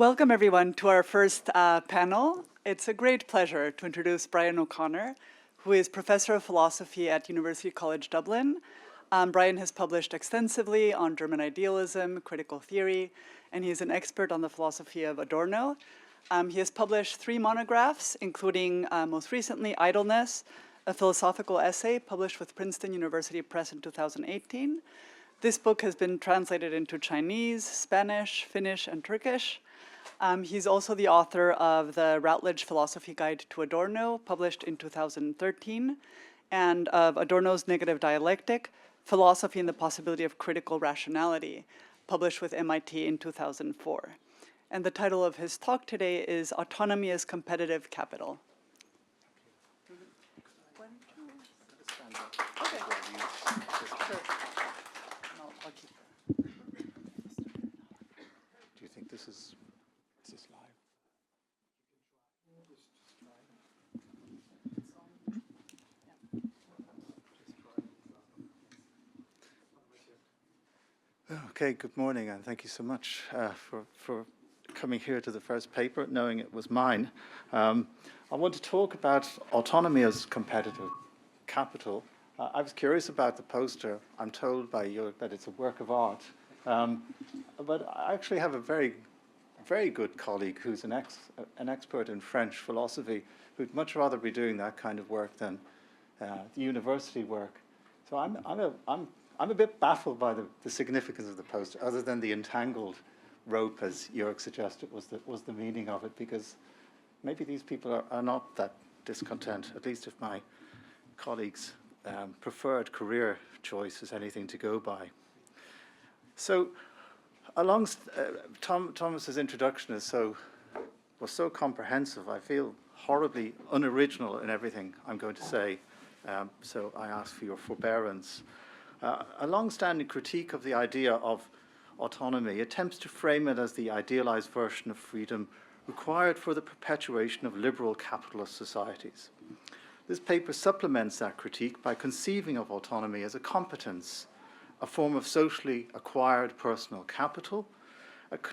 Welcome everyone to our first panel. It's a great pleasure to introduce Brian O'Connor, who is Professor of Philosophy at University College Dublin. Brian has published extensively on German idealism, critical theory, and he is an expert on the philosophy of Adorno. He has published 3 monographs, including most recently Idleness, a philosophical essay published with Princeton University Press in 2018. This book has been translated into Chinese, Spanish, Finnish, and Turkish. He's also the author of the Routledge Philosophy Guide to Adorno, published in 2013, and of Adorno's Negative Dialectic, Philosophy and the Possibility of Critical Rationality, published with MIT in 2004. And the title of his talk today is Autonomy as Competitive Capital. Okay. Sure. No, I'll keep it. Do you think this is live? Okay, good morning, and thank you so much for coming here to the first paper, knowing it was mine. I want to talk about autonomy as competitive capital. I was curious about the poster. I'm told by you that it's a work of art, but I actually have a very good colleague who's an expert in French philosophy, who'd much rather be doing that kind of work than the university work. So I'm a bit baffled by the significance of the poster, other than the entangled rope, as Jörg suggested, was the meaning of it, because maybe these people are not that discontent, at least if my colleagues' preferred career choice is anything to go by. So, Thomas's introduction was so comprehensive. I feel horribly unoriginal in everything I'm going to say, so I ask for your forbearance. A long-standing critique of the idea of autonomy attempts to frame it as the idealized version of freedom required for the perpetuation of liberal capitalist societies. This paper supplements that critique by conceiving of autonomy as a competence, a form of socially acquired personal capital,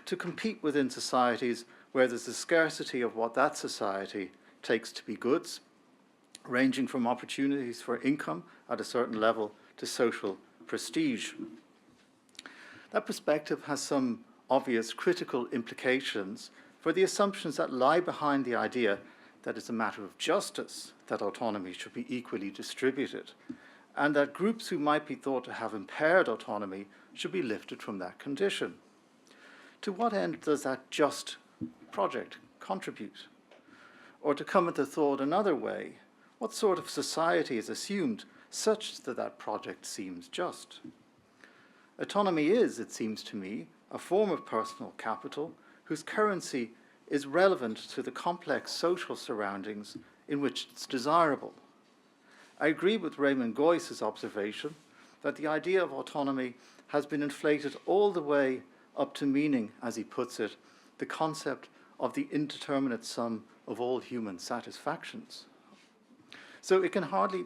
to compete within societies where there's a scarcity of what that society takes to be goods, ranging from opportunities for income at a certain level to social prestige. That perspective has some obvious critical implications for the assumptions that lie behind the idea that it's a matter of justice that autonomy should be equally distributed, and that groups who might be thought to have impaired autonomy should be lifted from that condition. To what end does that just project contribute? Or to come at the thought another way, what sort of society is assumed such that that project seems just? Autonomy is, it seems to me, a form of personal capital whose currency is relevant to the complex social surroundings in which it's desirable. I agree with Raymond Geuss's observation that the idea of autonomy has been inflated all the way up to meaning, as he puts it, the concept of the indeterminate sum of all human satisfactions. So it can hardly...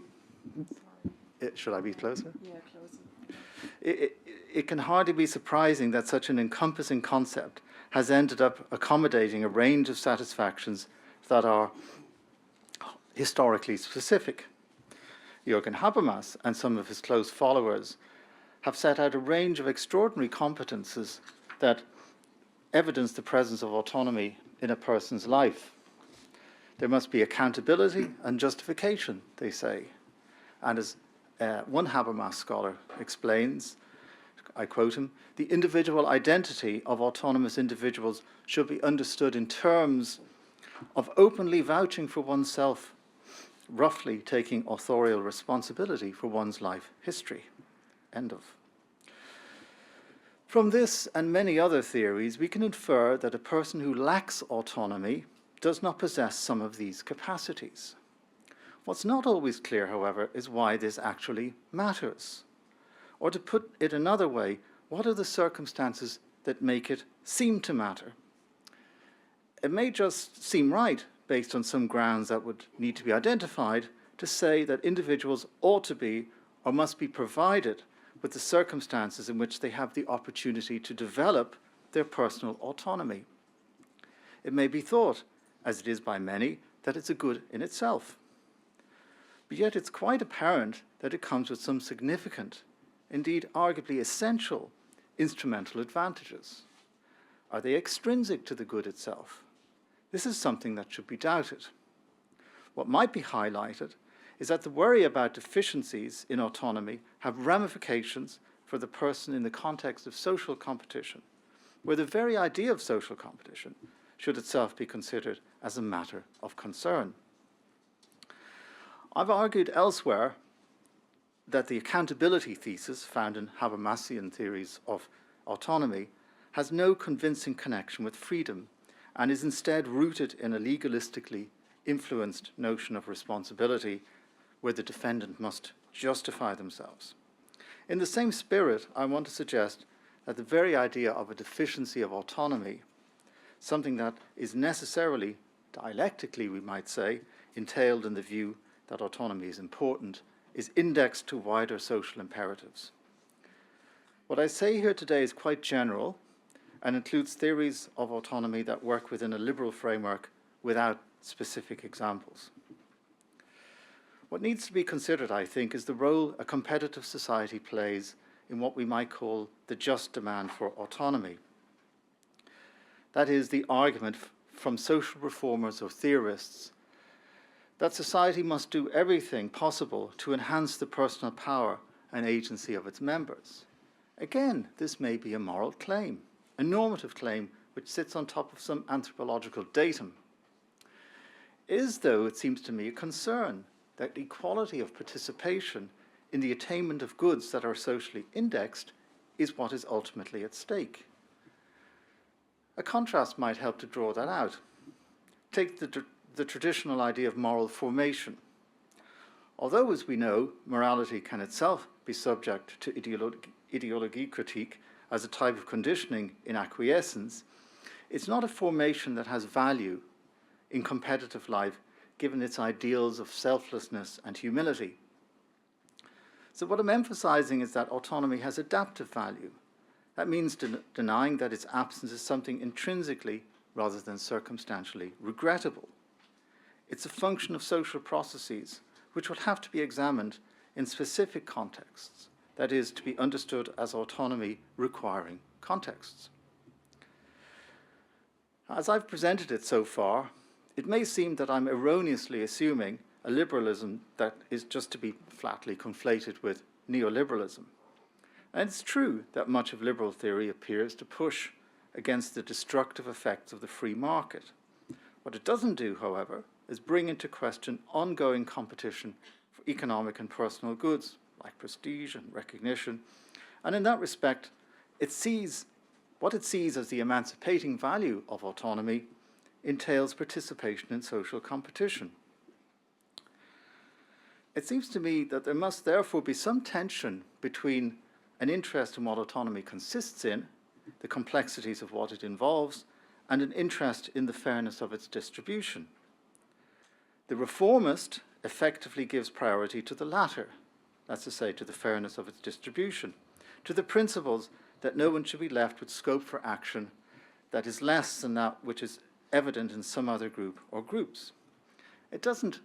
Should I be closer? Yeah, closer. It can hardly be surprising that such an encompassing concept has ended up accommodating a range of satisfactions that are historically specific. Jürgen Habermas and some of his close followers have set out a range of extraordinary competences that evidence the presence of autonomy in a person's life. There must be accountability and justification, they say. And as one Habermas scholar explains, I quote him, the individual identity of autonomous individuals should be understood in terms of openly vouching for oneself, roughly taking authorial responsibility for one's life history. End of. From this and many other theories, we can infer that a person who lacks autonomy does not possess some of these capacities. What's not always clear, however, is why this actually matters. Or to put it another way, what are the circumstances that make it seem to matter? It may just seem right, based on some grounds that would need to be identified, to say that individuals ought to be or must be provided with the circumstances in which they have the opportunity to develop their personal autonomy. it may be thought, as it is by many, that it's a good in itself. But yet it's quite apparent that it comes with some significant, indeed arguably essential, instrumental advantages. Are they extrinsic to the good itself? This is something that should be doubted. What might be highlighted is that the worry about deficiencies in autonomy have ramifications for the person in the context of social competition, where the very idea of social competition should itself be considered as a matter of concern. I've argued elsewhere that the accountability thesis found in Habermasian theories of autonomy has no convincing connection with freedom and is instead rooted in a legalistically influenced notion of responsibility where the defendant must justify themselves. In the same spirit, I want to suggest that the very idea of a deficiency of autonomy, something that is necessarily, dialectically we might say, entailed in the view that autonomy is important, is indexed to wider social imperatives. What I say here today is quite general and includes theories of autonomy that work within a liberal framework without specific examples. What needs to be considered, I think, is the role a competitive society plays in what we might call the just demand for autonomy. That is the argument from social reformers or theorists that society must do everything possible to enhance the personal power and agency of its members. Again, this may be a moral claim, a normative claim which sits on top of some anthropological datum. It is, though, it seems to me, a concern that equality of participation in the attainment of goods that are socially indexed is what is ultimately at stake. A contrast might help to draw that out. Take the traditional idea of moral formation. Although, as we know, morality can itself be subject to ideology critique as a type of conditioning in acquiescence, it's not a formation that has value in competitive life given its ideals of selflessness and humility. So what I'm emphasizing is that autonomy has adaptive value. That means denying that its absence is something intrinsically rather than circumstantially regrettable. It's a function of social processes which will have to be examined in specific contexts, that is, to be understood as autonomy requiring contexts. As I've presented it so far, it may seem that I'm erroneously assuming a liberalism that is just to be flatly conflated with neoliberalism. And it's true that much of liberal theory appears to push against the destructive effects of the free market. What it doesn't do, however, is bring into question ongoing competition for economic and personal goods, like prestige and recognition. And in that respect, what it sees as the emancipating value of autonomy entails participation in social competition. It seems to me that there must therefore be some tension between an interest in what autonomy consists in, the complexities of what it involves, and an interest in the fairness of its distribution. The reformist effectively gives priority to the latter, that's to say, to the fairness of its distribution, to the principles that no one should be left with scope for action that is less than that which is evident in some other group or groups. It doesn't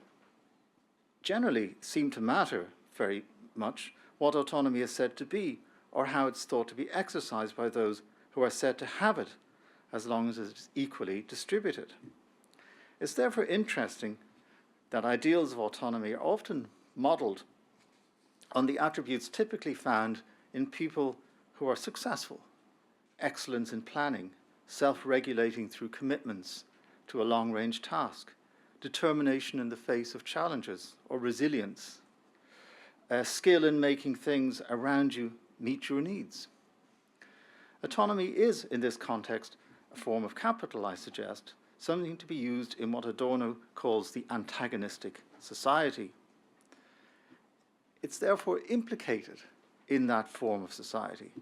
generally seem to matter very much what autonomy is said to be or how it's thought to be exercised by those who are said to have it, as long as it is equally distributed. It's therefore interesting that ideals of autonomy are often modeled on the attributes typically found in people who are successful: excellence in planning, self-regulating through commitments to a long-range task, determination in the face of challenges or resilience, skill in making things around you meet your needs. Autonomy is, in this context, a form of capital, I suggest, something to be used in what Adorno calls the antagonistic society. It's therefore implicated in that form of society.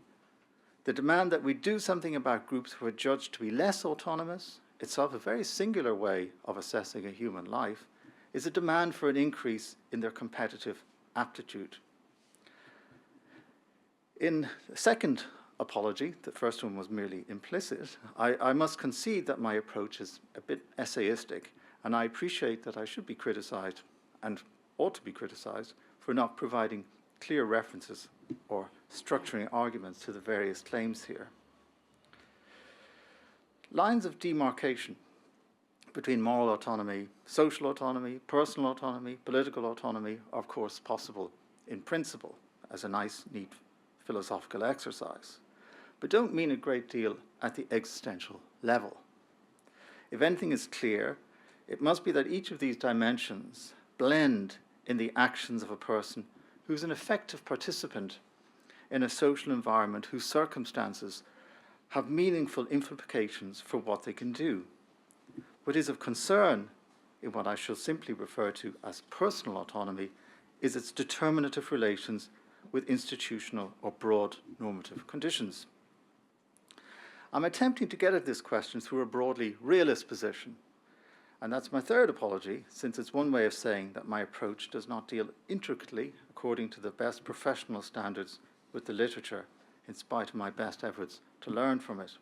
The demand that we do something about groups who are judged to be less autonomous, itself a very singular way of assessing a human life, is a demand for an increase in their competitive aptitude. In the second apology. The first one was merely implicit. I must concede that my approach is a bit essayistic, and I appreciate that I should be criticized and ought to be criticized for not providing clear references or structuring arguments to the various claims here. Lines of demarcation between moral autonomy, social autonomy, personal autonomy, political autonomy are of course possible in principle as a nice, neat philosophical exercise, but don't mean a great deal at the existential level. If anything is clear, it must be that each of these dimensions blend in the actions of a person who's an effective participant in a social environment whose circumstances have meaningful implications for what they can do. What is of concern in what I shall simply refer to as personal autonomy is its determinative relations with institutional or broad normative conditions. I'm attempting to get at this question through a broadly realist position, and that's my third apology, since it's one way of saying that my approach does not deal intricately, according to the best professional standards, with the literature, in spite of my best efforts to learn from it.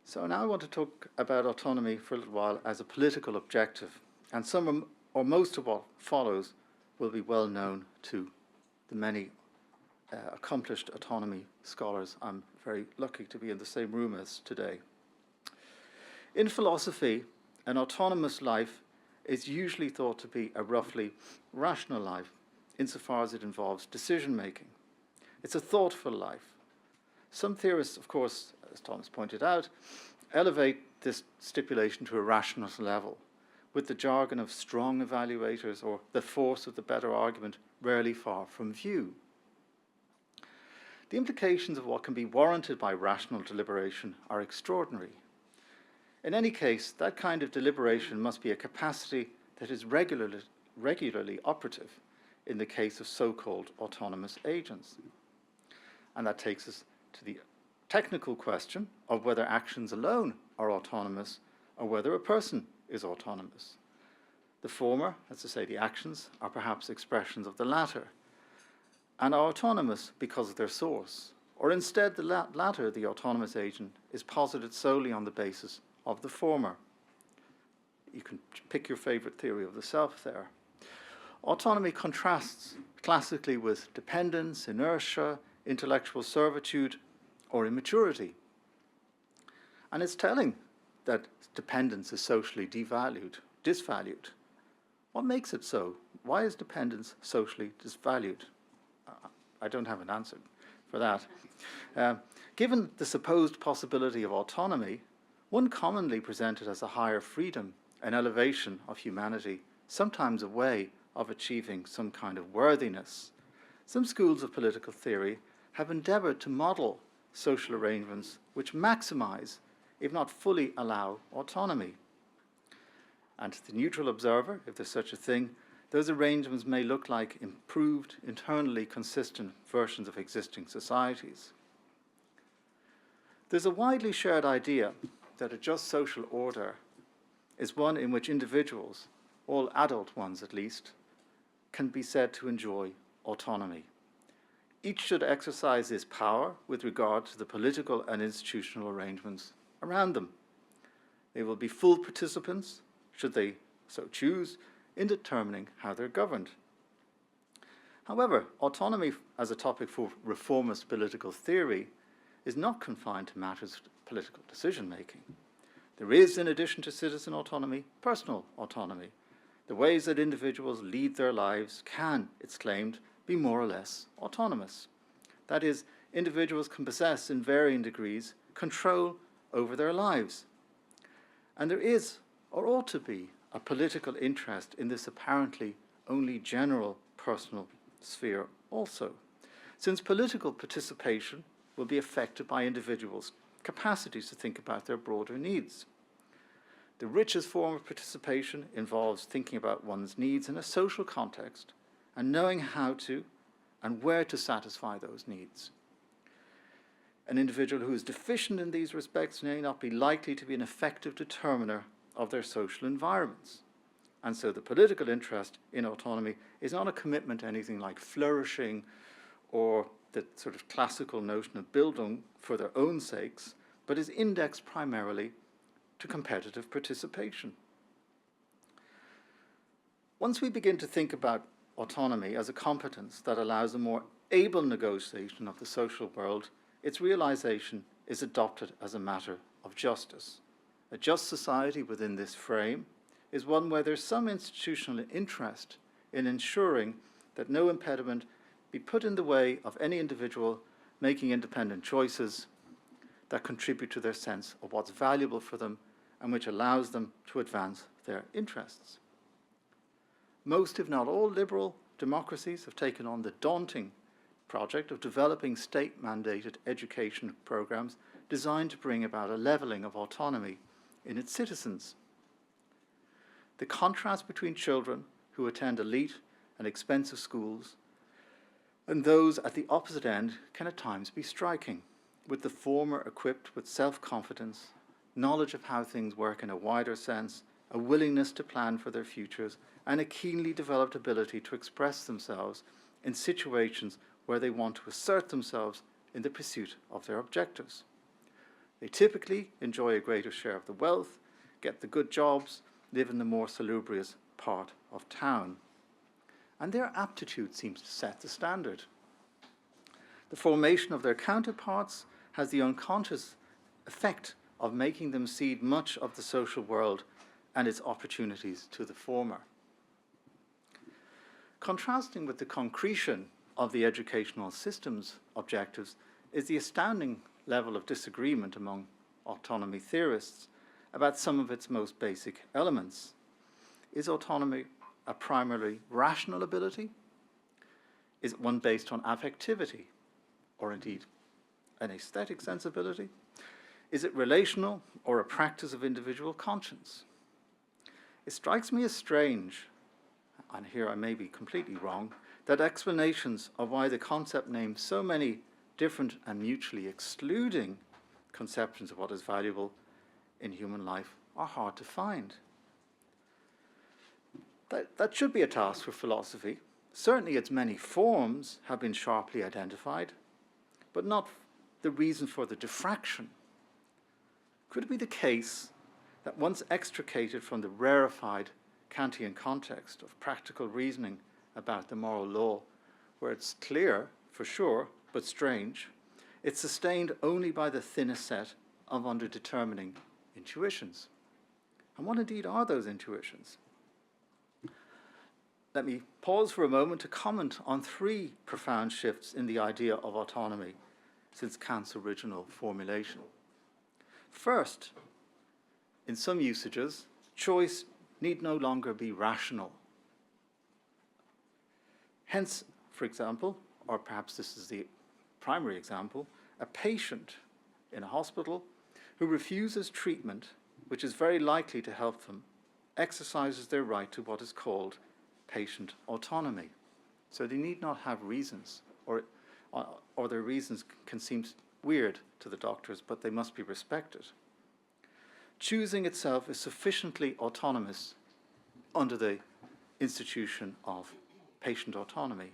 So now I want to talk about autonomy for a little while as a political objective, and some or most of what follows will be well known to the many accomplished autonomy scholars I'm very lucky to be in the same room as today. In philosophy, an autonomous life is usually thought to be a roughly rational life, insofar as it involves decision-making. It's a thoughtful life. Some theorists, of course, as Thomas pointed out, elevate this stipulation to a rational level, with the jargon of strong evaluators or the force of the better argument rarely far from view. The implications of what can be warranted by rational deliberation are extraordinary. In any case, that kind of deliberation must be a capacity that is regularly operative in the case of so-called autonomous agents. And that takes us to the technical question of whether actions alone are autonomous or whether a person is autonomous. The former, that's to say the actions, are perhaps expressions of the latter and are autonomous because of their source. Or instead, the latter, the autonomous agent, is posited solely on the basis of the former. You can pick your favorite theory of the self there. Autonomy contrasts classically with dependence, inertia, intellectual servitude, or immaturity. And it's telling that dependence is socially disvalued. What makes it so? Why is dependence socially disvalued? I don't have an answer for that. Given the supposed possibility of autonomy, one commonly presented as a higher freedom, an elevation of humanity, sometimes a way of achieving some kind of worthiness. Some schools of political theory have endeavored to model social arrangements which maximize, if not fully allow, autonomy. And to the neutral observer, if there's such a thing, those arrangements may look like improved, internally consistent versions of existing societies. There's a widely shared idea that a just social order is one in which individuals, all adult ones at least, can be said to enjoy autonomy. Each should exercise this power with regard to the political and institutional arrangements around them. They will be full participants, should they so choose, in determining how they're governed. However, autonomy as a topic for reformist political theory is not confined to matters of political decision-making. There is, in addition to citizen autonomy, personal autonomy. The ways that individuals lead their lives can, it's claimed, be more or less autonomous. That is, individuals can possess, in varying degrees, control over their lives. And there is, or ought to be, a political interest in this apparently only general personal sphere also, since political participation will be affected by individuals' capacities to think about their broader needs. The richest form of participation involves thinking about one's needs in a social context and knowing how to and where to satisfy those needs. An individual who is deficient in these respects may not be likely to be an effective determiner of their social environments. And so the political interest in autonomy is not a commitment to anything like flourishing or the sort of classical notion of Bildung for their own sakes, but is indexed primarily to competitive participation. Once we begin to think about autonomy as a competence that allows a more able negotiation of the social world, its realization is adopted as a matter of justice. A just society within this frame is one where there's some institutional interest in ensuring that no impediment be put in the way of any individual making independent choices that contribute to their sense of what's valuable for them and which allows them to advance their interests. Most, if not all, liberal democracies have taken on the daunting project of developing state-mandated education programs designed to bring about a leveling of autonomy in its citizens. The contrast between children who attend elite and expensive schools and those at the opposite end can at times be striking, with the former equipped with self-confidence, knowledge of how things work in a wider sense, a willingness to plan for their futures, and a keenly developed ability to express themselves in situations where they want to assert themselves in the pursuit of their objectives. They typically enjoy a greater share of the wealth, get the good jobs, live in the more salubrious part of town. And their aptitude seems to set the standard. The formation of their counterparts has the unconscious effect of making them cede much of the social world and its opportunities to the former. Contrasting with the concretion of the educational system's objectives is the astounding level of disagreement among autonomy theorists about some of its most basic elements. Is autonomy a primarily rational ability? Is it one based on affectivity, or indeed an aesthetic sensibility? Is it relational or a practice of individual conscience? It strikes me as strange, and here I may be completely wrong, that explanations of why the concept names so many different and mutually excluding conceptions of what is valuable in human life are hard to find. That should be a task for philosophy. Certainly its many forms have been sharply identified, but not the reason for the diffraction. Could it be the case that once extricated from the rarefied Kantian context of practical reasoning about the moral law, where it's clear, for sure, but strange, it's sustained only by the thinnest set of underdetermining intuitions? And what indeed are those intuitions? Let me pause for a moment to comment on three profound shifts in the idea of autonomy since Kant's original formulation. First, in some usages, choice need no longer be rational. Hence, for example, or perhaps this is the primary example, a patient in a hospital who refuses treatment, which is very likely to help them, exercises their right to what is called patient autonomy. So they need not have reasons, or their reasons can seem weird to the doctors, but they must be respected. Choosing itself is sufficiently autonomous under the institution of patient autonomy.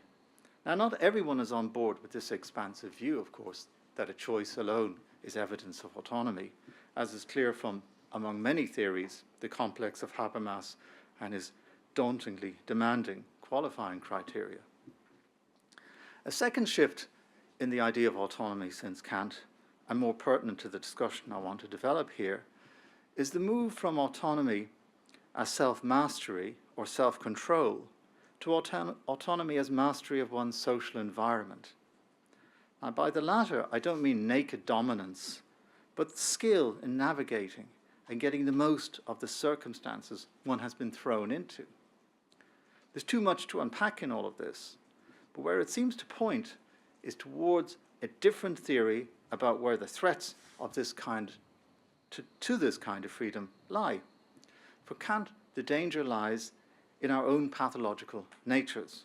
Now, not everyone is on board with this expansive view, of course, that a choice alone is evidence of autonomy, as is clear from, among many theories, the complex of Habermas and his dauntingly demanding qualifying criteria. A second shift in the idea of autonomy since Kant, and more pertinent to the discussion I want to develop here, is the move from autonomy as self-mastery or self-control to autonomy as mastery of one's social environment. And by the latter, I don't mean naked dominance, but skill in navigating and getting the most of the circumstances one has been thrown into. There's too much to unpack in all of this, but where it seems to point is towards a different theory about where the threats of this kind to this kind of freedom lie. For Kant, the danger lies in our own pathological natures,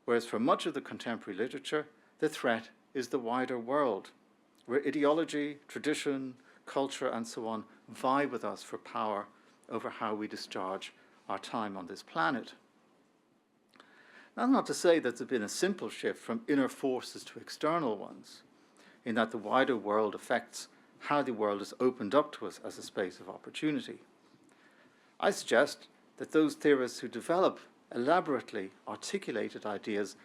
whereas for much of the contemporary literature, the threat is the wider world, where ideology, tradition, culture, and so on vie with us for power over how we discharge our time on this planet. That's not to say that there's been a simple shift from inner forces to external ones, in that the wider world affects how the world is opened up to us as a space of opportunity. I suggest that those theorists who develop elaborately articulated ideas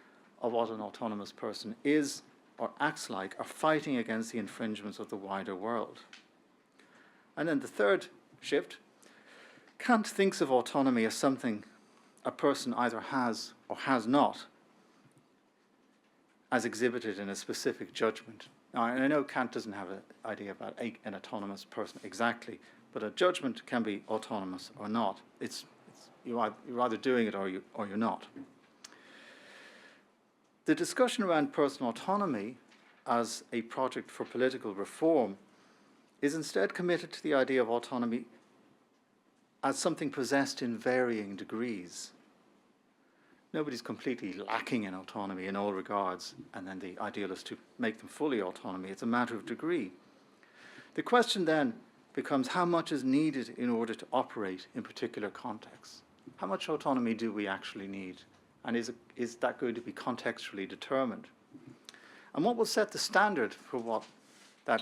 of what an autonomous person is or acts like are fighting against the infringements of the wider world. And then the third shift, Kant thinks of autonomy as something a person either has or has not, as exhibited in a specific judgment. Now, I know Kant doesn't have an idea about an autonomous person exactly, but a judgment can be autonomous or not. You're either doing it or you're not. The discussion around personal autonomy as a project for political reform is instead committed to the idea of autonomy as something possessed in varying degrees. Nobody's completely lacking in autonomy in all regards, and then the ideal is to make them fully autonomous. It's a matter of degree. The question then becomes how much is needed in order to operate in particular contexts. How much autonomy do we actually need? And is that going to be contextually determined? And what will set the standard for what that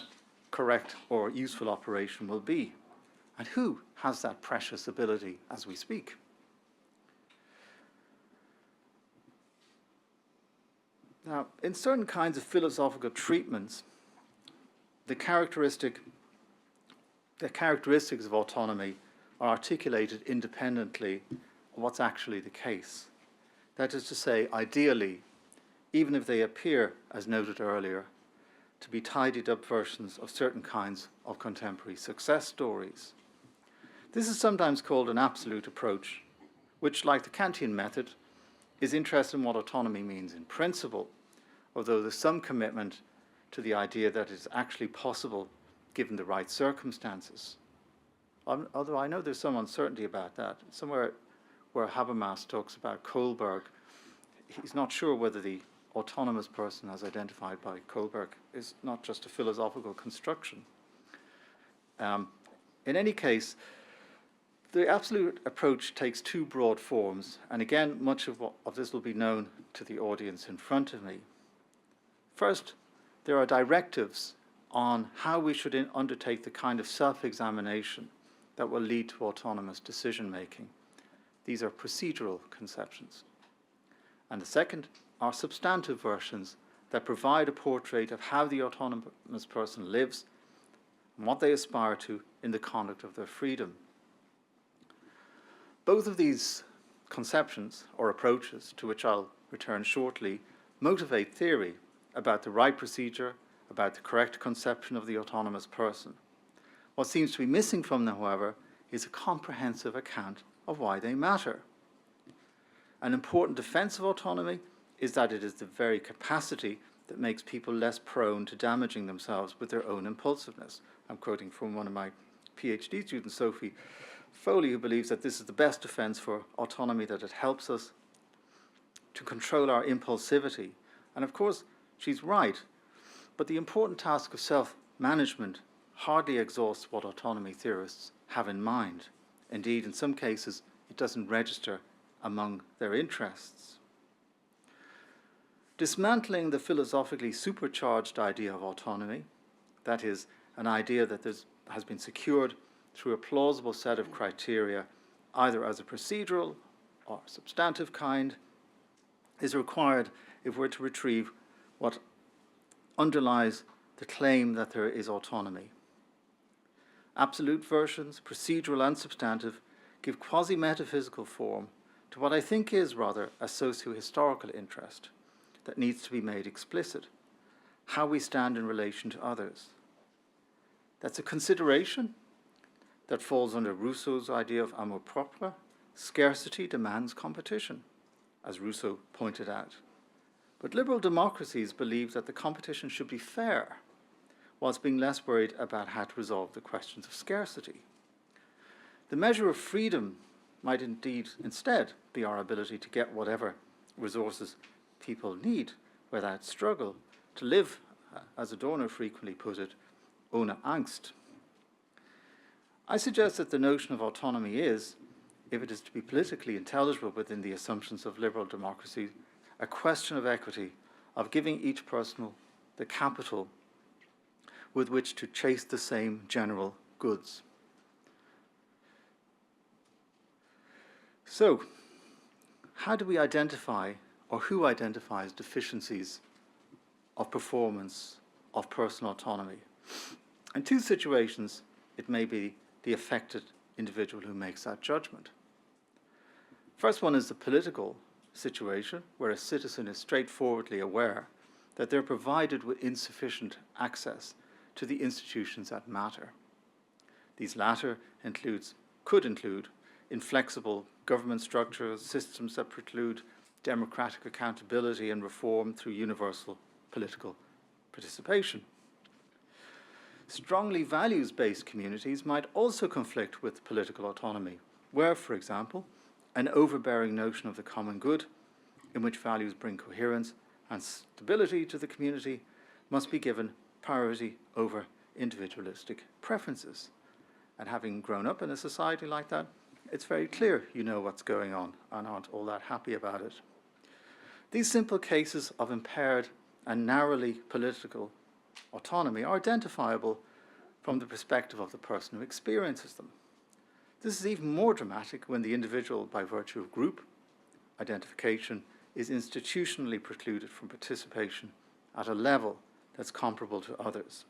correct or useful operation will be? And who has that precious ability as we speak? Now, in certain kinds of philosophical treatments, the characteristics of autonomy are articulated independently of what's actually the case. That is to say, ideally, even if they appear, as noted earlier, to be tidied up versions of certain kinds of contemporary success stories. This is sometimes called an absolute approach, which, like the Kantian method, is interested in what autonomy means in principle, although there's some commitment to the idea that it's actually possible given the right circumstances. Although I know there's some uncertainty about that. Somewhere where Habermas talks about Kohlberg, he's not sure whether the autonomous person as identified by Kohlberg is not just a philosophical construction. In any case, the absolute approach takes two broad forms, and again, much of this will be known to the audience in front of me. First, there are directives on how we should undertake the kind of self-examination that will lead to autonomous decision-making. These are procedural conceptions. And the second are substantive versions that provide a portrait of how the autonomous person lives and what they aspire to in the conduct of their freedom. Both of these conceptions or approaches, to which I'll return shortly, motivate theory about the right procedure, about the correct conception of the autonomous person. What seems to be missing from them, however, is a comprehensive account of why they matter. An important defense of autonomy is that it is the very capacity that makes people less prone to damaging themselves with their own impulsiveness. I'm quoting from one of my PhD students, Sophie Foley, who believes that this is the best defense for autonomy, that it helps us to control our impulsivity. And of course, she's right. But the important task of self-management hardly exhausts what autonomy theorists have in mind. Indeed, in some cases, it doesn't register among their interests. Dismantling the philosophically supercharged idea of autonomy, that is, an idea that has been secured through a plausible set of criteria, either as a procedural or substantive kind, is required if we're to retrieve what underlies the claim that there is autonomy. Absolute versions, procedural and substantive, give quasi-metaphysical form to what I think is rather a socio-historical interest that needs to be made explicit, how we stand in relation to others. That's a consideration that falls under Rousseau's idea of amour propre. Scarcity demands competition, as Rousseau pointed out. But liberal democracies believe that the competition should be fair, whilst being less worried about how to resolve the questions of scarcity. The measure of freedom might indeed instead be our ability to get whatever resources people need without struggle, to live, as Adorno frequently put it, ohne Angst. I suggest that the notion of autonomy is, if it is to be politically intelligible within the assumptions of liberal democracy, a question of equity, of giving each person the capital with which to chase the same general goods. So, how do we identify, or who identifies deficiencies of performance of personal autonomy? In two situations, it may be the affected individual who makes that judgment. First one is the political situation, where a citizen is straightforwardly aware that they're provided with insufficient access to the institutions that matter. These latter could include inflexible government structures, systems that preclude democratic accountability and reform through universal political participation. Strongly values-based communities might also conflict with political autonomy, where, for example, an overbearing notion of the common good, in which values bring coherence and stability to the community, must be given priority over individualistic preferences. And having grown up in a society like that, it's very clear you know what's going on and aren't all that happy about it. These simple cases of impaired and narrowly political autonomy are identifiable from the perspective of the person who experiences them. This is even more dramatic when the individual, by virtue of group identification, is institutionally precluded from participation at a level that's comparable to others.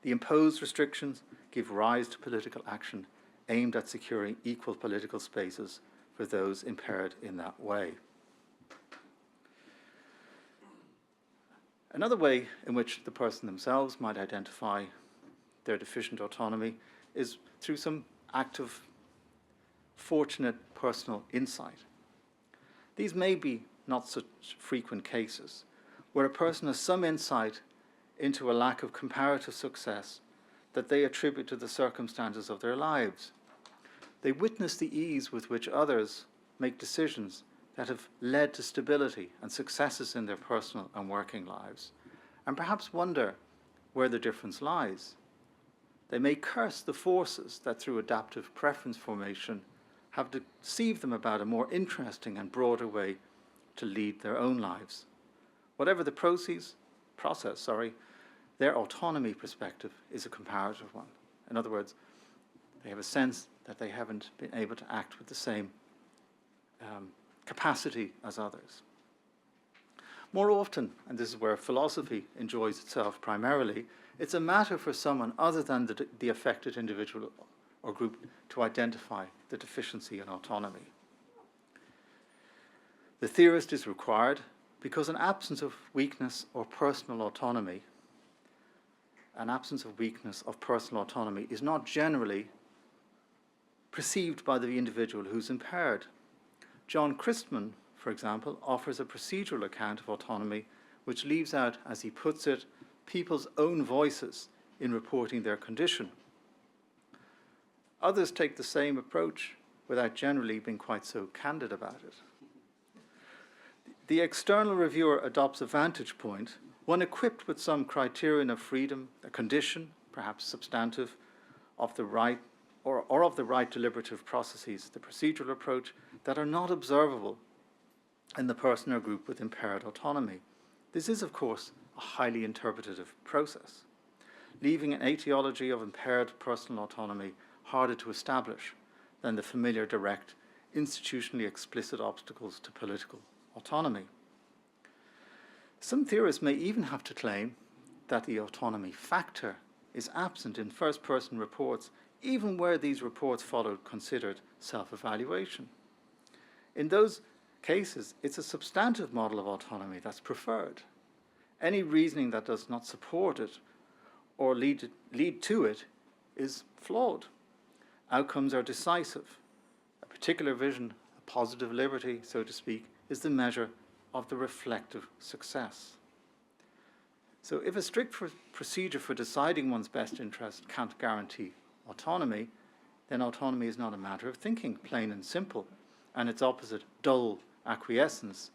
The imposed restrictions give rise to political action aimed at securing equal political spaces for those impaired in that way. Another way in which the person themselves might identify their deficient autonomy is through some act of fortunate personal insight. These may be not such frequent cases, where a person has some insight into a lack of comparative success that they attribute to the circumstances of their lives. They witness the ease with which others make decisions that have led to stability and successes in their personal and working lives, and perhaps wonder where the difference lies. They may curse the forces that, through adaptive preference formation, have deceived them about a more interesting and broader way to lead their own lives. Whatever the process, their autonomy perspective is a comparative one. In other words, they have a sense that they haven't been able to act with the same capacity as others. More often, and this is where philosophy enjoys itself primarily, it's a matter for someone other than the affected individual or group to identify the deficiency in autonomy. The theorist is required because an absence of weakness or personal autonomy, is not generally perceived by the individual who's impaired. John Christman, for example, offers a procedural account of autonomy which leaves out, as he puts it, people's own voices in reporting their condition. Others take the same approach without generally being quite so candid about it. The external reviewer adopts a vantage point, one equipped with some criterion of freedom, a condition, perhaps substantive, of the right or of the right deliberative processes, the procedural approach, that are not observable in the person or group with impaired autonomy. This is, of course, a highly interpretative process, leaving an etiology of impaired personal autonomy harder to establish than the familiar direct, institutionally explicit obstacles to political autonomy. Some theorists may even have to claim that the autonomy factor is absent in first-person reports, even where these reports followed considered self-evaluation. In those cases, it's a substantive model of autonomy that's preferred. Any reasoning that does not support it or lead to it is flawed. Outcomes are decisive. A particular vision, a positive liberty, so to speak, is the measure of the reflective success. So if a strict procedure for deciding one's best interest can't guarantee autonomy, then autonomy is not a matter of thinking, plain and simple, and its opposite, dull acquiescence.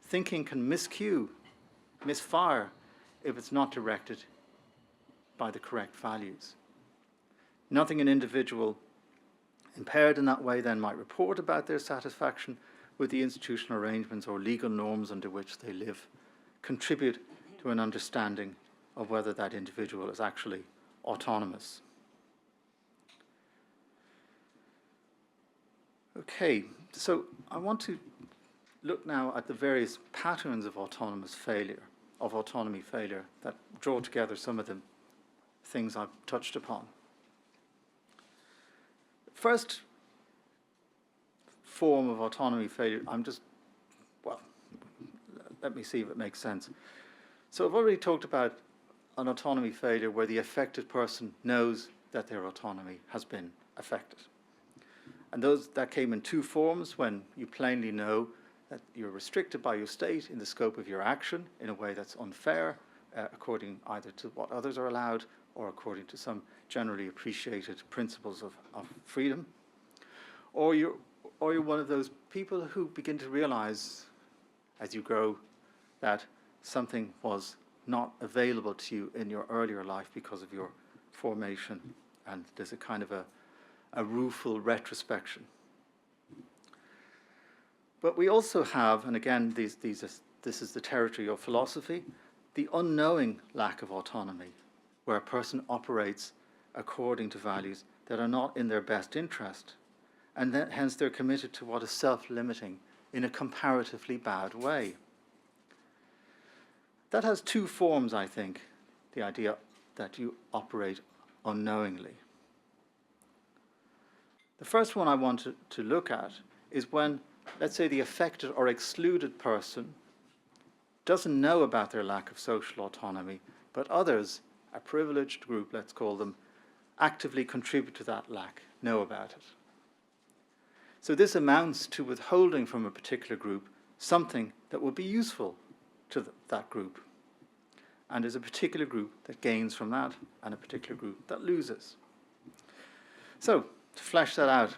Thinking can miscue, misfire, if it's not directed by the correct values. Nothing an individual Impaired in that way then might report about their satisfaction with the institutional arrangements or legal norms under which they live, contribute to an understanding of whether that individual is actually autonomous. Okay, so I want to look now at the various patterns of autonomy failure that draw together some of the things I've touched upon. First form of autonomy failure, let me see if it makes sense. So I've already talked about an autonomy failure where the affected person knows that their autonomy has been affected. And that came in two forms: when you plainly know that you're restricted by your state in the scope of your action in a way that's unfair, according either to what others are allowed or according to some generally appreciated principles of freedom. Or you're one of those people who begin to realize as you grow that something was not available to you in your earlier life because of your formation, and there's a kind of a rueful retrospection. But we also have, and again, this is the territory of philosophy, the unknowing lack of autonomy, where a person operates according to values that are not in their best interest, and hence they're committed to what is self-limiting in a comparatively bad way. That has two forms, I think, the idea that you operate unknowingly. The first one I want to look at is when, let's say, the affected or excluded person doesn't know about their lack of social autonomy, but others, a privileged group, let's call them, actively contribute to that lack, know about it. So this amounts to withholding from a particular group something that would be useful to that group. And there's a particular group that gains from that and a particular group that loses. So, to flesh that out,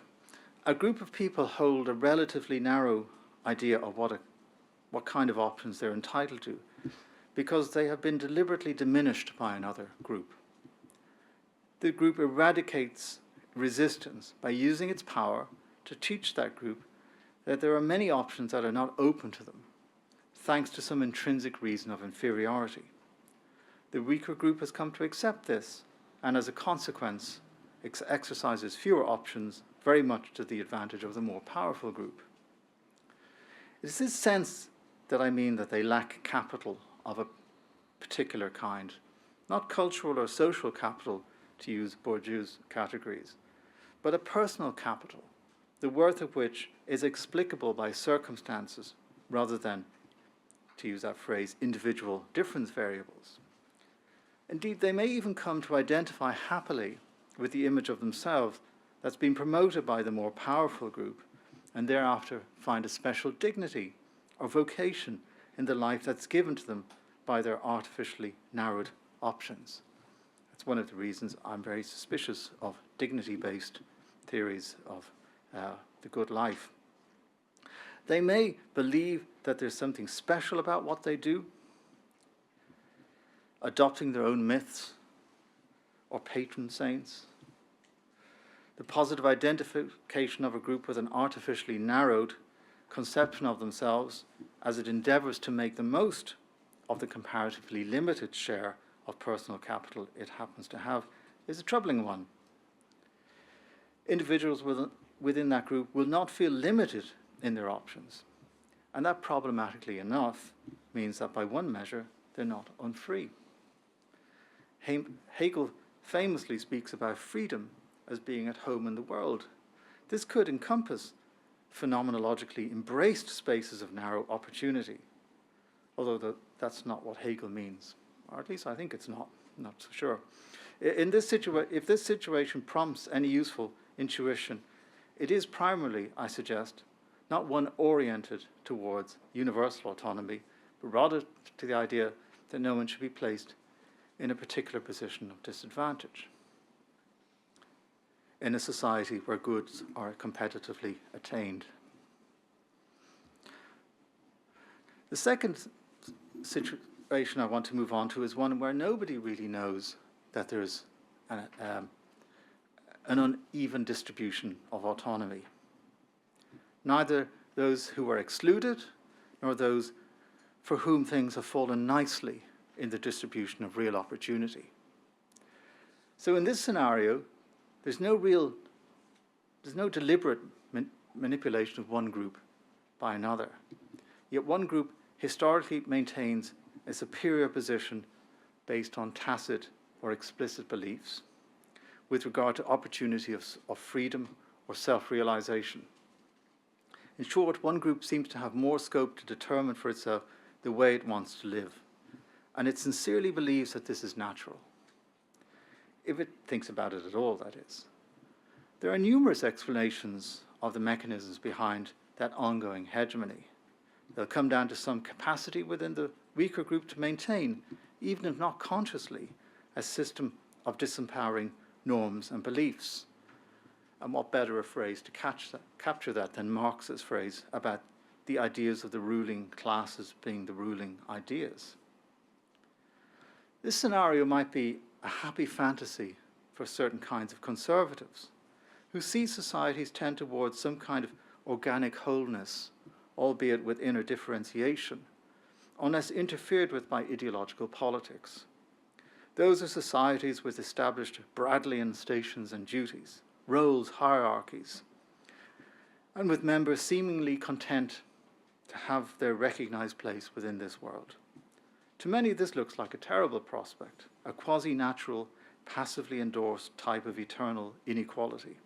a group of people hold a relatively narrow idea of what kind of options they're entitled to because they have been deliberately diminished by another group. The group eradicates resistance by using its power to teach that group that there are many options that are not open to them, thanks to some intrinsic reason of inferiority. The weaker group has come to accept this, and as a consequence, exercises fewer options, very much to the advantage of the more powerful group. It is this sense that I mean that they lack capital of a particular kind, not cultural or social capital, to use Bourdieu's categories, but a personal capital, the worth of which is explicable by circumstances rather than, to use that phrase, individual difference variables. Indeed, they may even come to identify happily with the image of themselves that's been promoted by the more powerful group, and thereafter find a special dignity or vocation in the life that's given to them by their artificially narrowed options. That's one of the reasons I'm very suspicious of dignity-based theories of the good life. They may believe that there's something special about what they do, adopting their own myths or patron saints. The positive identification of a group with an artificially narrowed conception of themselves as it endeavours to make the most of the comparatively limited share of personal capital it happens to have is a troubling one. Individuals within that group will not feel limited in their options, and that problematically enough means that by one measure they're not unfree. Hegel famously speaks about freedom as being at home in the world. This could encompass phenomenologically embraced spaces of narrow opportunity, although that's not what Hegel means, or at least I think it's not so sure. If this situation prompts any useful intuition, it is primarily, I suggest, not one oriented towards universal autonomy, but rather to the idea that no one should be placed in a particular position of disadvantage in a society where goods are competitively attained. The second situation I want to move on to is one where nobody really knows that there's an uneven distribution of autonomy. Neither those who are excluded nor those for whom things have fallen nicely in the distribution of real opportunity. So in this scenario, there's no deliberate manipulation of one group by another. Yet one group historically maintains a superior position based on tacit or explicit beliefs with regard to opportunity of freedom or self-realization. In short, one group seems to have more scope to determine for itself the way it wants to live, and it sincerely believes that this is natural. If it thinks about it at all, that is. There are numerous explanations of the mechanisms behind that ongoing hegemony. They'll come down to some capacity within the weaker group to maintain, even if not consciously, a system of disempowering norms and beliefs. And what better a phrase to capture that than Marx's phrase about the ideas of the ruling classes being the ruling ideas. This scenario might be a happy fantasy for certain kinds of conservatives who see societies tend towards some kind of organic wholeness, albeit with inner differentiation, unless interfered with by ideological politics. Those are societies with established Bradleian stations and duties, roles, hierarchies, and with members seemingly content to have their recognized place within this world. To many, this looks like a terrible prospect, a quasi-natural, passively endorsed type of eternal inequality.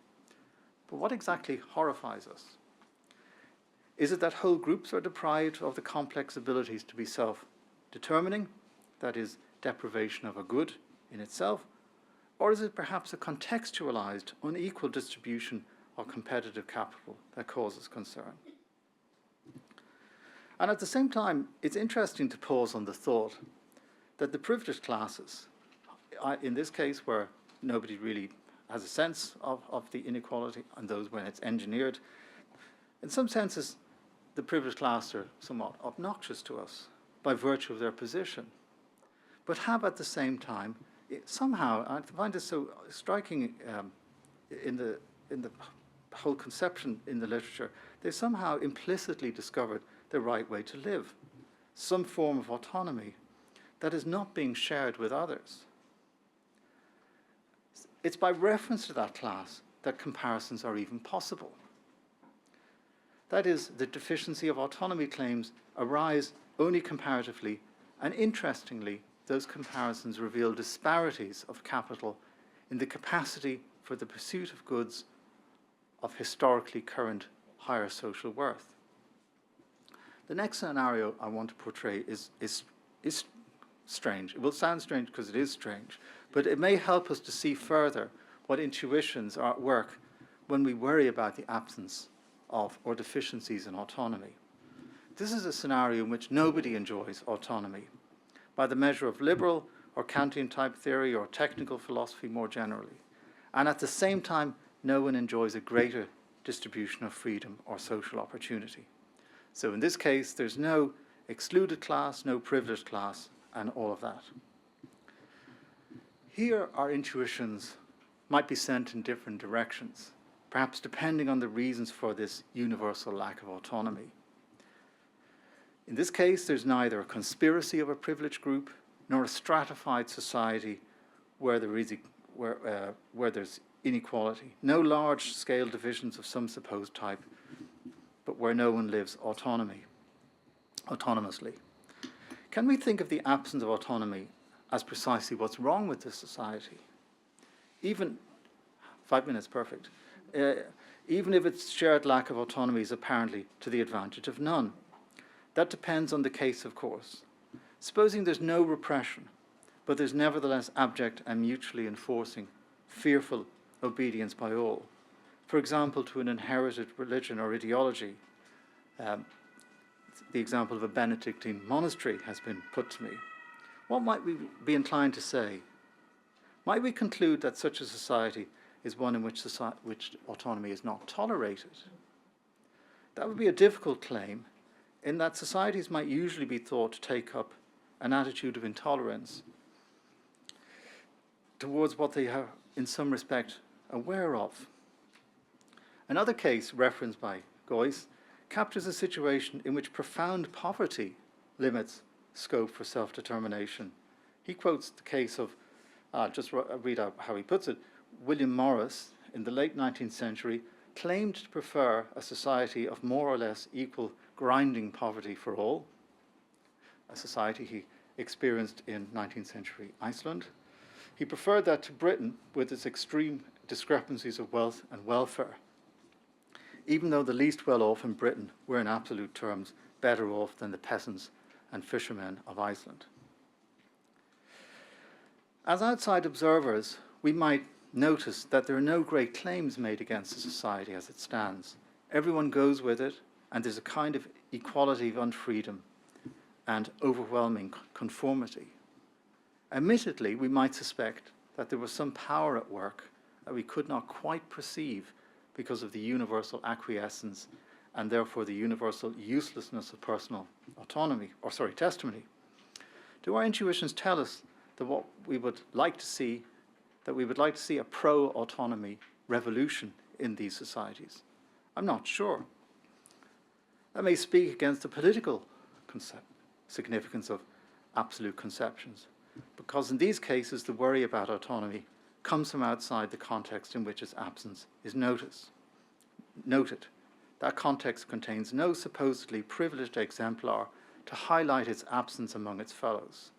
But what exactly horrifies us? Is it that whole groups are deprived of the complex abilities to be self-determining, that is, deprivation of a good in itself, or is it perhaps a contextualized, unequal distribution of competitive capital that causes concern? And at the same time, it's interesting to pause on the thought that the privileged classes, in this case where nobody really has a sense of the inequality, and those when it's engineered, in some senses, the privileged class are somewhat obnoxious to us by virtue of their position, but have at the same time, somehow, I find this so striking in the whole conception in the literature, they somehow implicitly discovered the right way to live, some form of autonomy that is not being shared with others. It's by reference to that class that comparisons are even possible. That is, the deficiency of autonomy claims arise only comparatively, and interestingly, those comparisons reveal disparities of capital in the capacity for the pursuit of goods of historically current higher social worth. The next scenario I want to portray is strange. It will sound strange because it is strange, but it may help us to see further what intuitions are at work when we worry about the absence of or deficiencies in autonomy. This is a scenario in which nobody enjoys autonomy by the measure of liberal or Kantian type theory or technical philosophy more generally. And at the same time, no one enjoys a greater distribution of freedom or social opportunity. So in this case, there's no excluded class, no privileged class, and all of that. Here, our intuitions might be sent in different directions, perhaps depending on the reasons for this universal lack of autonomy. In this case, there's neither a conspiracy of a privileged group nor a stratified society where there's inequality. No large-scale divisions of some supposed type, but where no one lives autonomously. Can we think of the absence of autonomy as precisely what's wrong with this society? Even 5 minutes, perfect. Even if its shared lack of autonomy is apparently to the advantage of none. That depends on the case, of course. Supposing there's no repression, but there's nevertheless abject and mutually enforcing, fearful obedience by all. For example, to an inherited religion or ideology. The example of a Benedictine monastery has been put to me. What might we be inclined to say? Might we conclude that such a society is one in which autonomy is not tolerated? That would be a difficult claim, in that societies might usually be thought to take up an attitude of intolerance towards what they have, in some respect, aware of. Another case referenced by Geuss captures a situation in which profound poverty limits scope for self-determination. He quotes the case of, just read out how he puts it, William Morris in the late 19th century claimed to prefer a society of more or less equal grinding poverty for all, a society he experienced in 19th century Iceland. He preferred that to Britain with its extreme discrepancies of wealth and welfare, even though the least well off in Britain were in absolute terms better off than the peasants and fishermen of Iceland. As outside observers, we might notice that there are no great claims made against the society as it stands. Everyone goes with it, and there's a kind of equality of unfreedom and overwhelming conformity. Admittedly, we might suspect that there was some power at work that we could not quite perceive because of the universal acquiescence and therefore the universal uselessness of personal testimony. Do our intuitions tell us that what we would like to see, a pro-autonomy revolution in these societies? I'm not sure. That may speak against the political significance of absolute conceptions, because in these cases the worry about autonomy comes from outside the context in which its absence is noted. That context contains no supposedly privileged exemplar to highlight its absence among its fellows.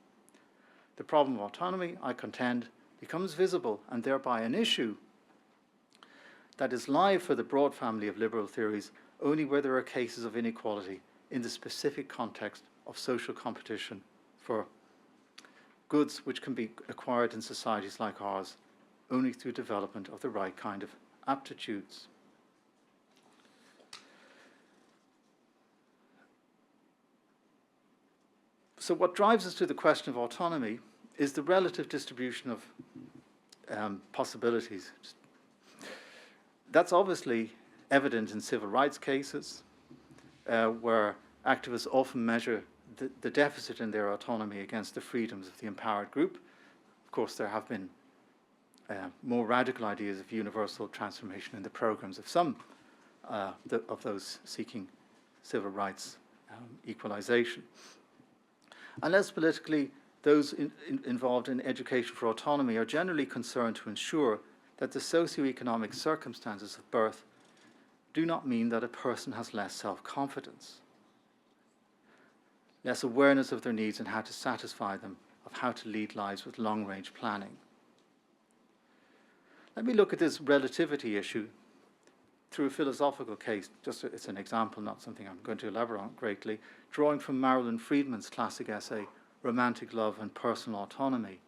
The problem of autonomy, I contend, becomes visible and thereby an issue that is live for the broad family of liberal theories only where there are cases of inequality in the specific context of social competition for goods which can be acquired in societies like ours only through development of the right kind of aptitudes. So what drives us to the question of autonomy is the relative distribution of possibilities. That's obviously evident in civil rights cases, where activists often measure the deficit in their autonomy against the freedoms of the empowered group. Of course, there have been more radical ideas of universal transformation in the programs of some of those seeking civil rights equalization. And less politically, those involved in education for autonomy are generally concerned to ensure that the socioeconomic circumstances of birth do not mean that a person has less self-confidence, less awareness of their needs and how to satisfy them, of how to lead lives with long-range planning. Let me look at this relativity issue through a philosophical case. It's an example, not something I'm going to elaborate on greatly, drawing from Marilyn Friedman's classic essay, Romantic Love and Personal Autonomy.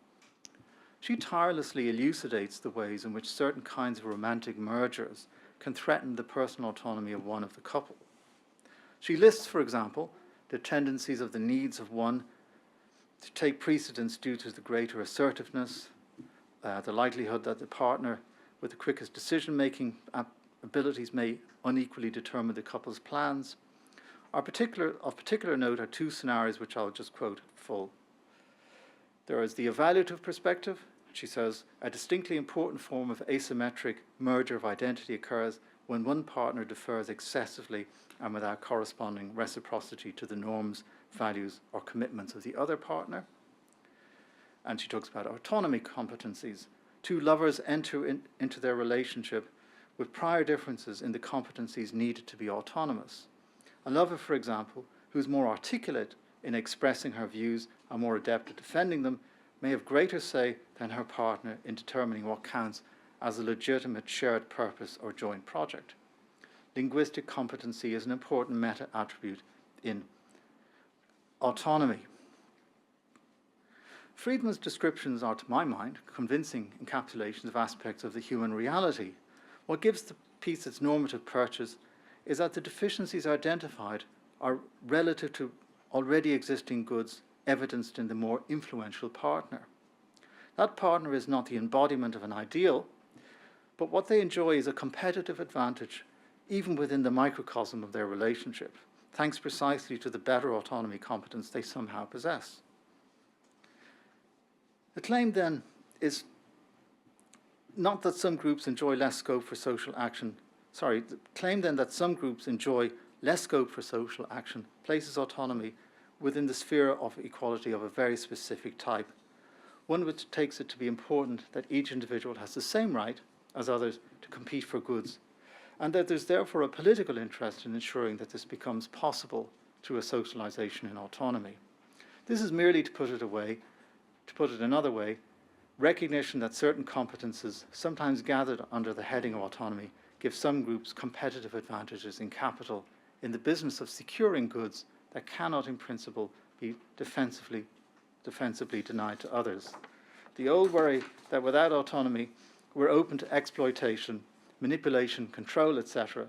She tirelessly elucidates the ways in which certain kinds of romantic mergers can threaten the personal autonomy of one of the couple. She lists, for example, the tendencies of the needs of one to take precedence due to the greater assertiveness, the likelihood that the partner with the quickest decision-making abilities may unequally determine the couple's plans. Of particular note are two scenarios which I'll just quote full. There is the evaluative perspective. She says, a distinctly important form of asymmetric merger of identity occurs when one partner defers excessively and without corresponding reciprocity to the norms, values, or commitments of the other partner. And she talks about autonomy competencies. Two lovers enter into their relationship with prior differences in the competencies needed to be autonomous. A lover, for example, who is more articulate in expressing her views and more adept at defending them, may have greater say than her partner in determining what counts as a legitimate shared purpose or joint project. Linguistic competency is an important meta-attribute in autonomy. Friedman's descriptions are, to my mind, convincing encapsulations of aspects of the human reality. What gives the piece its normative purchase is that the deficiencies identified are relative to already existing goods evidenced in the more influential partner. That partner is not the embodiment of an ideal, but what they enjoy is a competitive advantage even within the microcosm of their relationship, thanks precisely to the better autonomy competence they somehow possess. The claim then is not that some groups enjoy less scope for social action. Sorry, the claim then that some groups enjoy less scope for social action places autonomy within the sphere of equality of a very specific type, one which takes it to be important that each individual has the same right as others to compete for goods, and that there's therefore a political interest in ensuring that this becomes possible through a socialization in autonomy. This is merely, to put it another way, recognition that certain competences, sometimes gathered under the heading of autonomy, give some groups competitive advantages in capital in the business of securing goods that cannot in principle be defensively denied to others. The old worry that without autonomy we're open to exploitation, manipulation, control, etc.,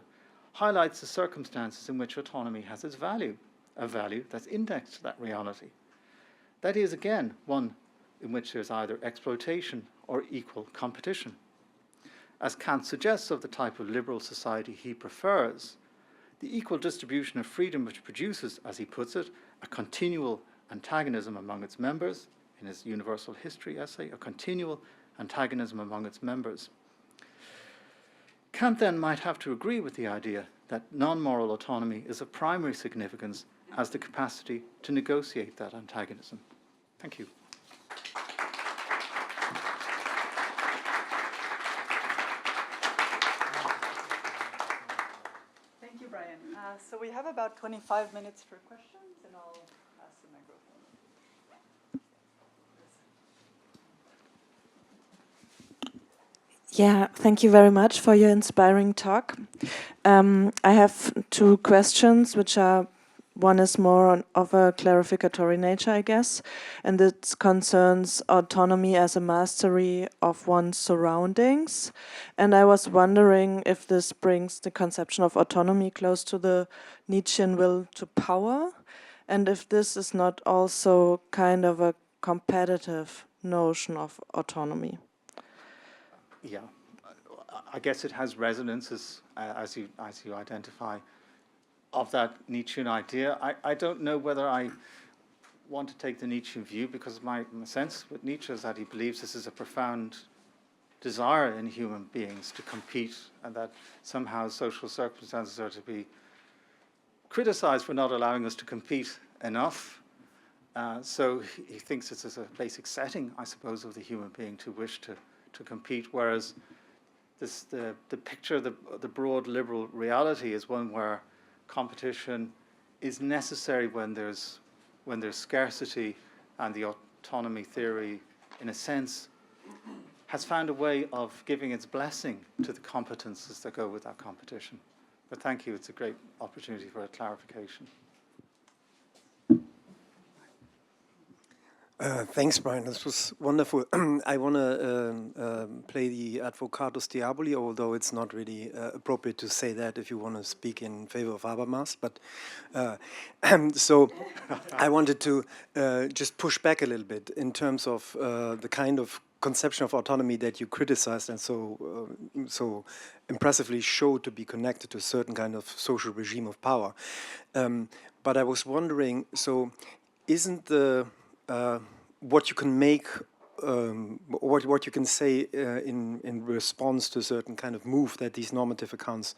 highlights the circumstances in which autonomy has its value, a value that's indexed to that reality. That is, again, one in which there's either exploitation or equal competition. As Kant suggests of the type of liberal society he prefers, the equal distribution of freedom which produces, as he puts it, a continual antagonism among its members, in his Universal History essay, a continual antagonism among its members. Kant then might have to agree with the idea that non-moral autonomy is of primary significance as the capacity to negotiate that antagonism. Thank you. Thank you, Brian. So we have about 25 minutes for questions, and I'll pass the microphone. Yeah, thank you very much for your inspiring talk. I have two questions, which are, one is more of a clarificatory nature, I guess, and it concerns autonomy as a mastery of one's surroundings. And I was wondering if this brings the conception of autonomy close to the Nietzschean will to power, and if this is not also kind of a competitive notion of autonomy. Yeah, I guess it has resonances, as you identify, of that Nietzschean idea. I don't know whether I want to take the Nietzschean view, because my sense with Nietzsche is that he believes this is a profound desire in human beings to compete, and that somehow social circumstances are to be criticized for not allowing us to compete enough. So he thinks this is a basic setting, I suppose, of the human being to wish to compete, whereas the picture, the broad liberal reality is one where competition is necessary when there's scarcity, and the autonomy theory, in a sense, has found a way of giving its blessing to the competences that go with that competition. But thank you, it's a great opportunity for a clarification. Thanks, Brian. This was wonderful. I want to play the Advocatus Diaboli, although it's not really appropriate to say that if you want to speak in favor of Habermas. But so I wanted to just push back a little bit in terms of the kind of conception of autonomy that you criticized and so impressively showed to be connected to a certain kind of social regime of power. But I was wondering, so isn't the what you can make, what you can say in response to a certain kind of move that these normative accounts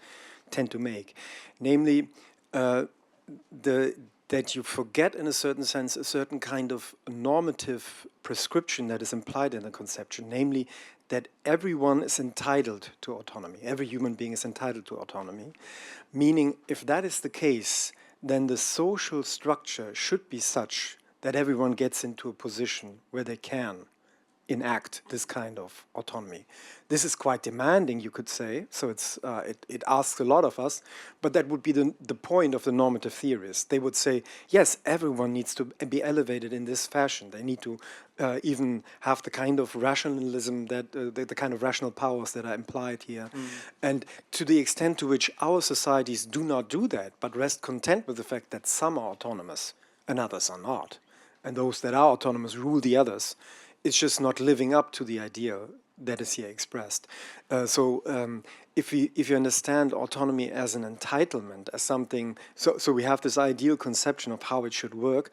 tend to make, namely that you forget, in a certain sense, a certain kind of normative prescription that is implied in the conception, namely that everyone is entitled to autonomy, every human being is entitled to autonomy, meaning if that is the case, then the social structure should be such that everyone gets into a position where they can enact this kind of autonomy. This is quite demanding, you could say, so it asks a lot of us, but that would be the point of the normative theorists. They would say, yes, everyone needs to be elevated in this fashion. They need to even have the kind of rationalism, that the kind of rational powers that are implied here. And to the extent to which our societies do not do that, but rest content with the fact that some are autonomous and others are not, and those that are autonomous rule the others, it's just not living up to the idea that is here expressed. So if you understand autonomy as an entitlement, as something, so we have this ideal conception of how it should work,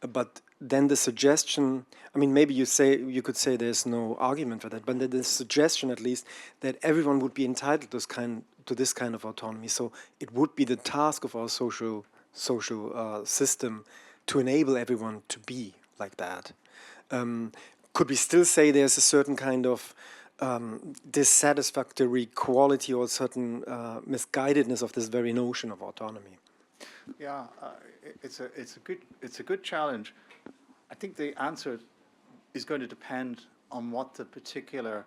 but then the suggestion, I mean, maybe you could say there's no argument for that, but then the suggestion at least that everyone would be entitled to this kind of autonomy. So it would be the task of our social system to enable everyone to be like that. Could we still say there's a certain kind of dissatisfactory quality or certain misguidedness of this very notion of autonomy? Yeah, it's a good challenge. I think the answer is going to depend on what the particular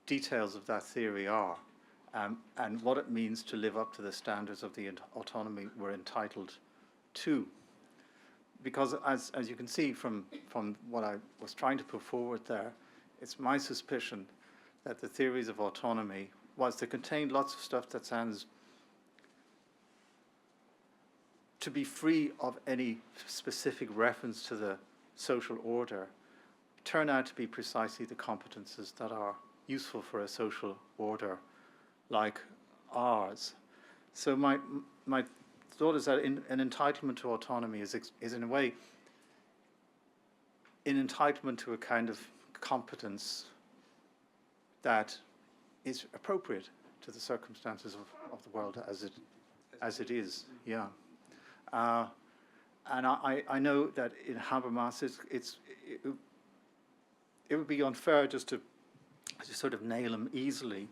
details of that theory are, and what it means to live up to the standards of the autonomy we're entitled to. Because as you can see from what I was trying to put forward there, it's my suspicion that the theories of autonomy, whilst they contain lots of stuff that sounds to be free of any specific reference to the social order, turn out to be precisely the competences that are useful for a social order like ours. So my thought is that an entitlement to autonomy is in a way an entitlement to a kind of competence that is appropriate to the circumstances of the world as it is. Yeah. And I know that in Habermas it would be unfair just to sort of nail him easily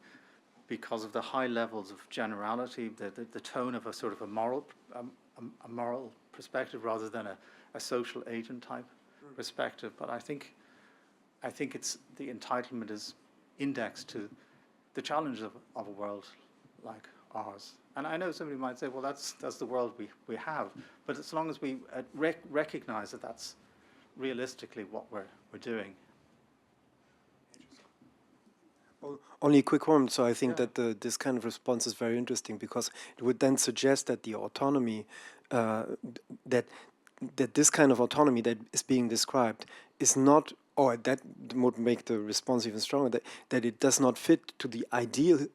because of the high levels of generality, the tone of a sort of a moral perspective rather than a social agent type perspective. But I think it's the entitlement is indexed to the challenge of a world like ours. And I know somebody might say, well, that's the world we have. But as long as we recognize that that's realistically what we're doing. Only a quick one. So I think that this kind of response is very interesting because it would then suggest that the autonomy, that this kind of autonomy that is being described is not, or that would make the response even stronger, that it does not fit to the ideal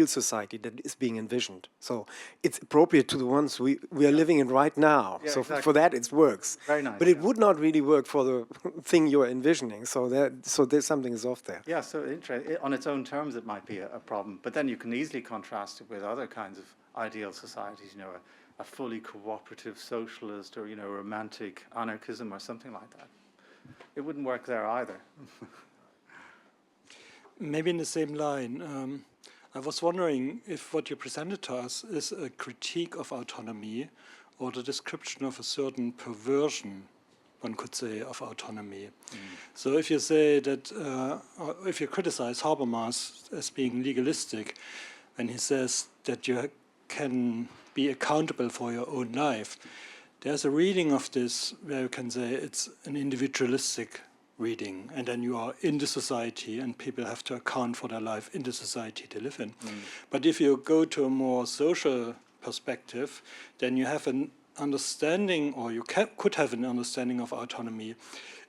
society that is being envisioned. So it's appropriate to the ones we are living in right now. Yeah, so exactly. For that it works. Very nice. But it would not really work for the thing you're envisioning. So there's something is off there. Yeah, so on its own terms it might be a problem. But then you can easily contrast it with other kinds of ideal societies, you know, a fully cooperative socialist or, you know, romantic anarchism or something like that. It wouldn't work there either. Maybe in the same line, I was wondering if what you presented to us is a critique of autonomy or the description of a certain perversion, one could say, of autonomy. So if you say that, or if you criticize Habermas as being legalistic, when he says that you can be accountable for your own life, there's a reading of this where you can say it's an individualistic reading, and then you are in the society and people have to account for their life in the society they live in. But if you go to a more social perspective, then you have an understanding, or you could have an understanding of autonomy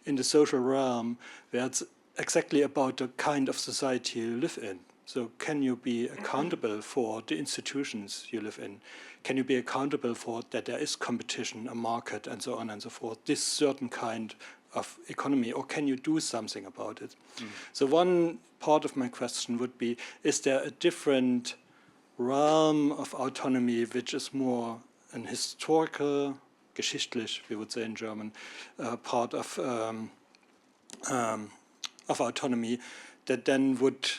in the social realm where it's exactly about the kind of society you live in. So can you be accountable for the institutions you live in? Can you be accountable for that there is competition, a market, and so on and so forth, this certain kind of economy, or can you do something about it? So one part of my question would be, is there a different realm of autonomy which is more an historical, geschichtlich, we would say in German, part of autonomy that then would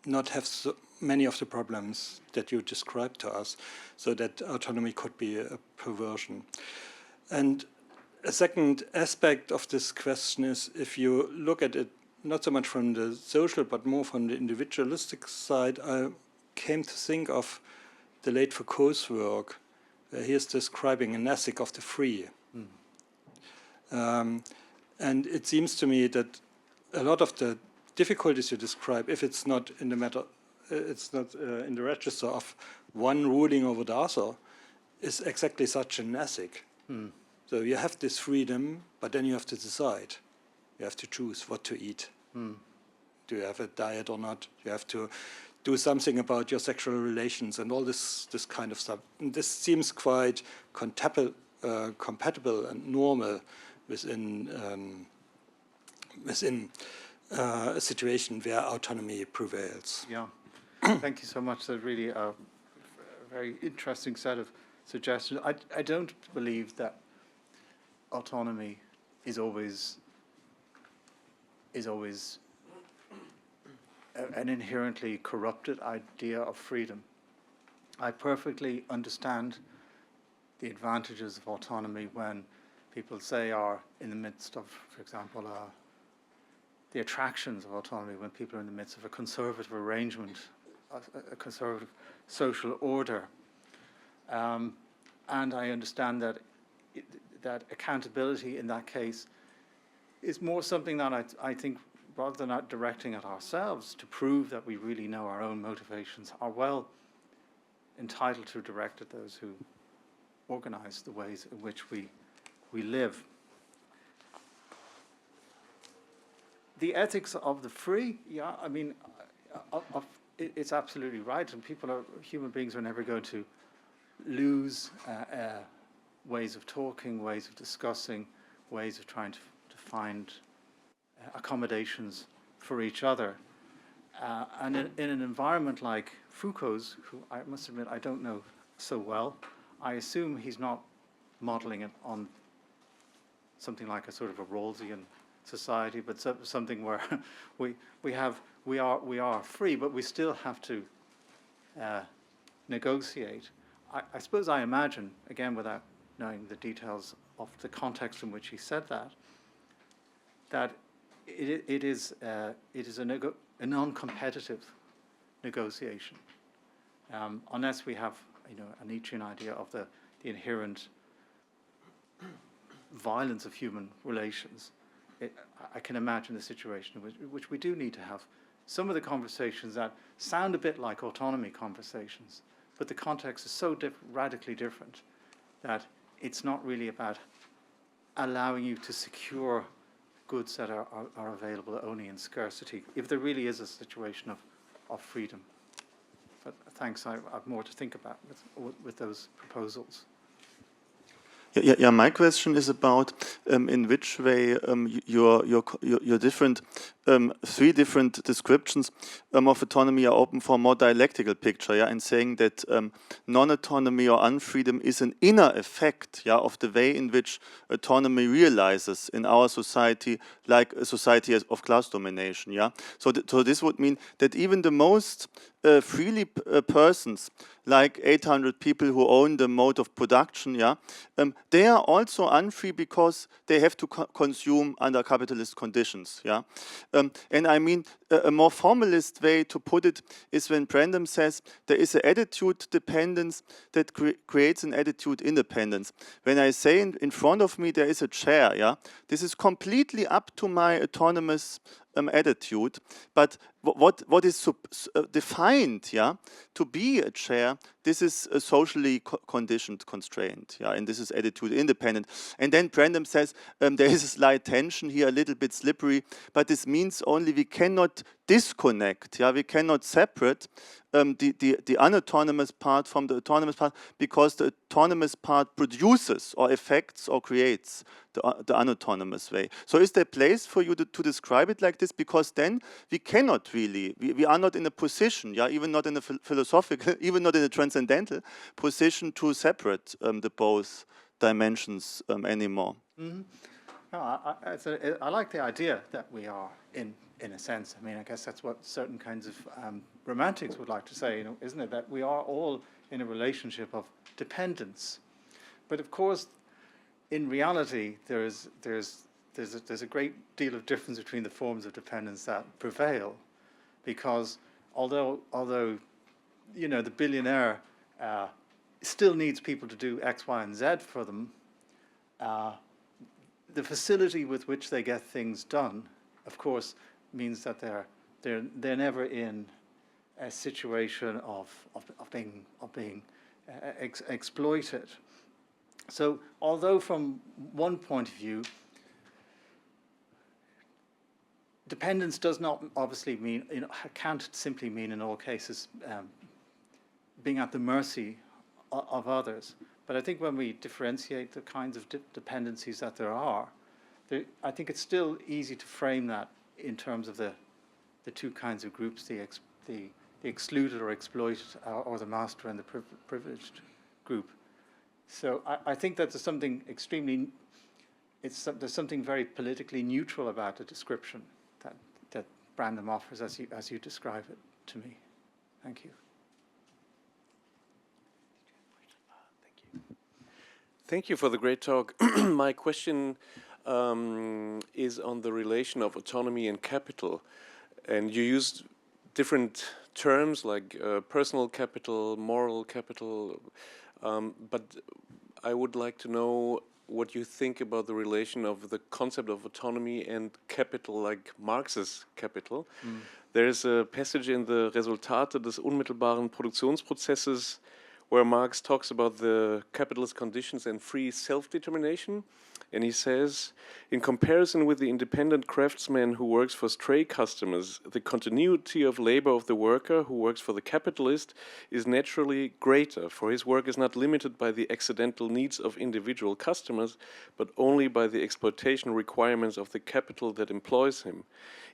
not have so many of the problems that you described to us, so that autonomy could be a perversion. And a second aspect of this question is, if you look at it not so much from the social but more from the individualistic side, I came to think of the late Foucault's work, where he is describing an ethic of the free. And it seems to me that a lot of the difficulties you describe, if it's not in the matter, it's not in the register of one ruling over the other, is exactly such an ethic. So you have this freedom, but then you have to decide. You have to choose what to eat. Do you have a diet or not? You have to do something about your sexual relations and all this kind of stuff. And this seems quite compatible and normal within a situation where autonomy prevails. Yeah, thank you so much. That's really a very interesting set of suggestions. I don't believe that autonomy is always an inherently corrupted idea of freedom. I perfectly understand the advantages of autonomy when people say are in the midst of, for example, the attractions of autonomy when people are in the midst of a conservative arrangement, a conservative social order. And I understand that that accountability in that case is more something that I think, rather than directing at ourselves to prove that we really know our own motivations, are well entitled to direct at those who organize the ways in which we live. The ethics of the free, yeah, I mean, it's absolutely right, and human beings are never going to lose ways of talking, ways of discussing, ways of trying to find accommodations for each other. And in an environment like Foucault's, who I must admit I don't know so well, I assume he's not modeling it on something like a sort of a Rawlsian society, but something where we are free, but we still have to negotiate. I suppose I imagine, again, without knowing the details of the context in which he said that it is a non-competitive negotiation, unless we have, a Nietzschean idea of the inherent violence of human relations. I can imagine a situation in which we do need to have some of the conversations that sound a bit like autonomy conversations, but the context is so radically different that it's not really about allowing you to secure goods that are available only in scarcity, if there really is a situation of freedom. But thanks, I have more to think about with those proposals. Yeah, my question is about in which way your different three different descriptions of autonomy are open for a more dialectical picture, yeah, and saying that non-autonomy or unfreedom is an inner effect, yeah, of the way in which autonomy realizes in our society, like a society of class domination, yeah. So this would mean that even the most freely persons, like 800 people who own the mode of production, yeah, they are also unfree because they have to consume under capitalist conditions, yeah. And I mean, a more formalist way to put it is when Brandom says there is an attitude dependence that creates an attitude independence. When I say in front of me there is a chair, yeah, this is completely up to my autonomous attitude, but what is defined, yeah, to be a chair, this is a socially conditioned constraint, yeah, and this is attitude independent. And then Brandom says there is a slight tension here, a little bit slippery, but this means only we cannot disconnect, yeah, we cannot separate the unautonomous part from the autonomous part, because the autonomous part produces or affects or creates the unautonomous way. So is there a place for you to describe it like this? Because then we cannot really, we are not in a position, yeah, even not in a philosophical, even not in a transcendental position to separate the both dimensions anymore. Mm-hmm. No, I like the idea that we are in a sense. I mean, I guess that's what certain kinds of romantics would like to say, isn't it? That we are all in a relationship of dependence. But of course, in reality, there's a great deal of difference between the forms of dependence that prevail, because although the billionaire still needs people to do X, Y, and Z for them, the facility with which they get things done, of course, means that they're never in a situation of being exploited. So, although from one point of view, dependence does not obviously mean, can't simply mean in all cases being at the mercy of others. But I think when we differentiate the kinds of dependencies that there are, I think it's still easy to frame that in terms of the two kinds of groups, the excluded or exploited, or the master and the privileged group. So I think that there's something extremely, there's something very politically neutral about the description that Brandon offers as you describe it to me. Thank you. Thank you for the great talk. My question is on the relation of autonomy and capital. And you used different terms like personal capital, moral capital, but I would like to know what you think about the relation of the concept of autonomy and capital, like Marx's capital. There is a passage in the Resultate des unmittelbaren Produktionsprozesses where Marx talks about the capitalist conditions and free self-determination. And he says, in comparison with the independent craftsman who works for stray customers, the continuity of labor of the worker who works for the capitalist is naturally greater, for his work is not limited by the accidental needs of individual customers, but only by the exploitation requirements of the capital that employs him.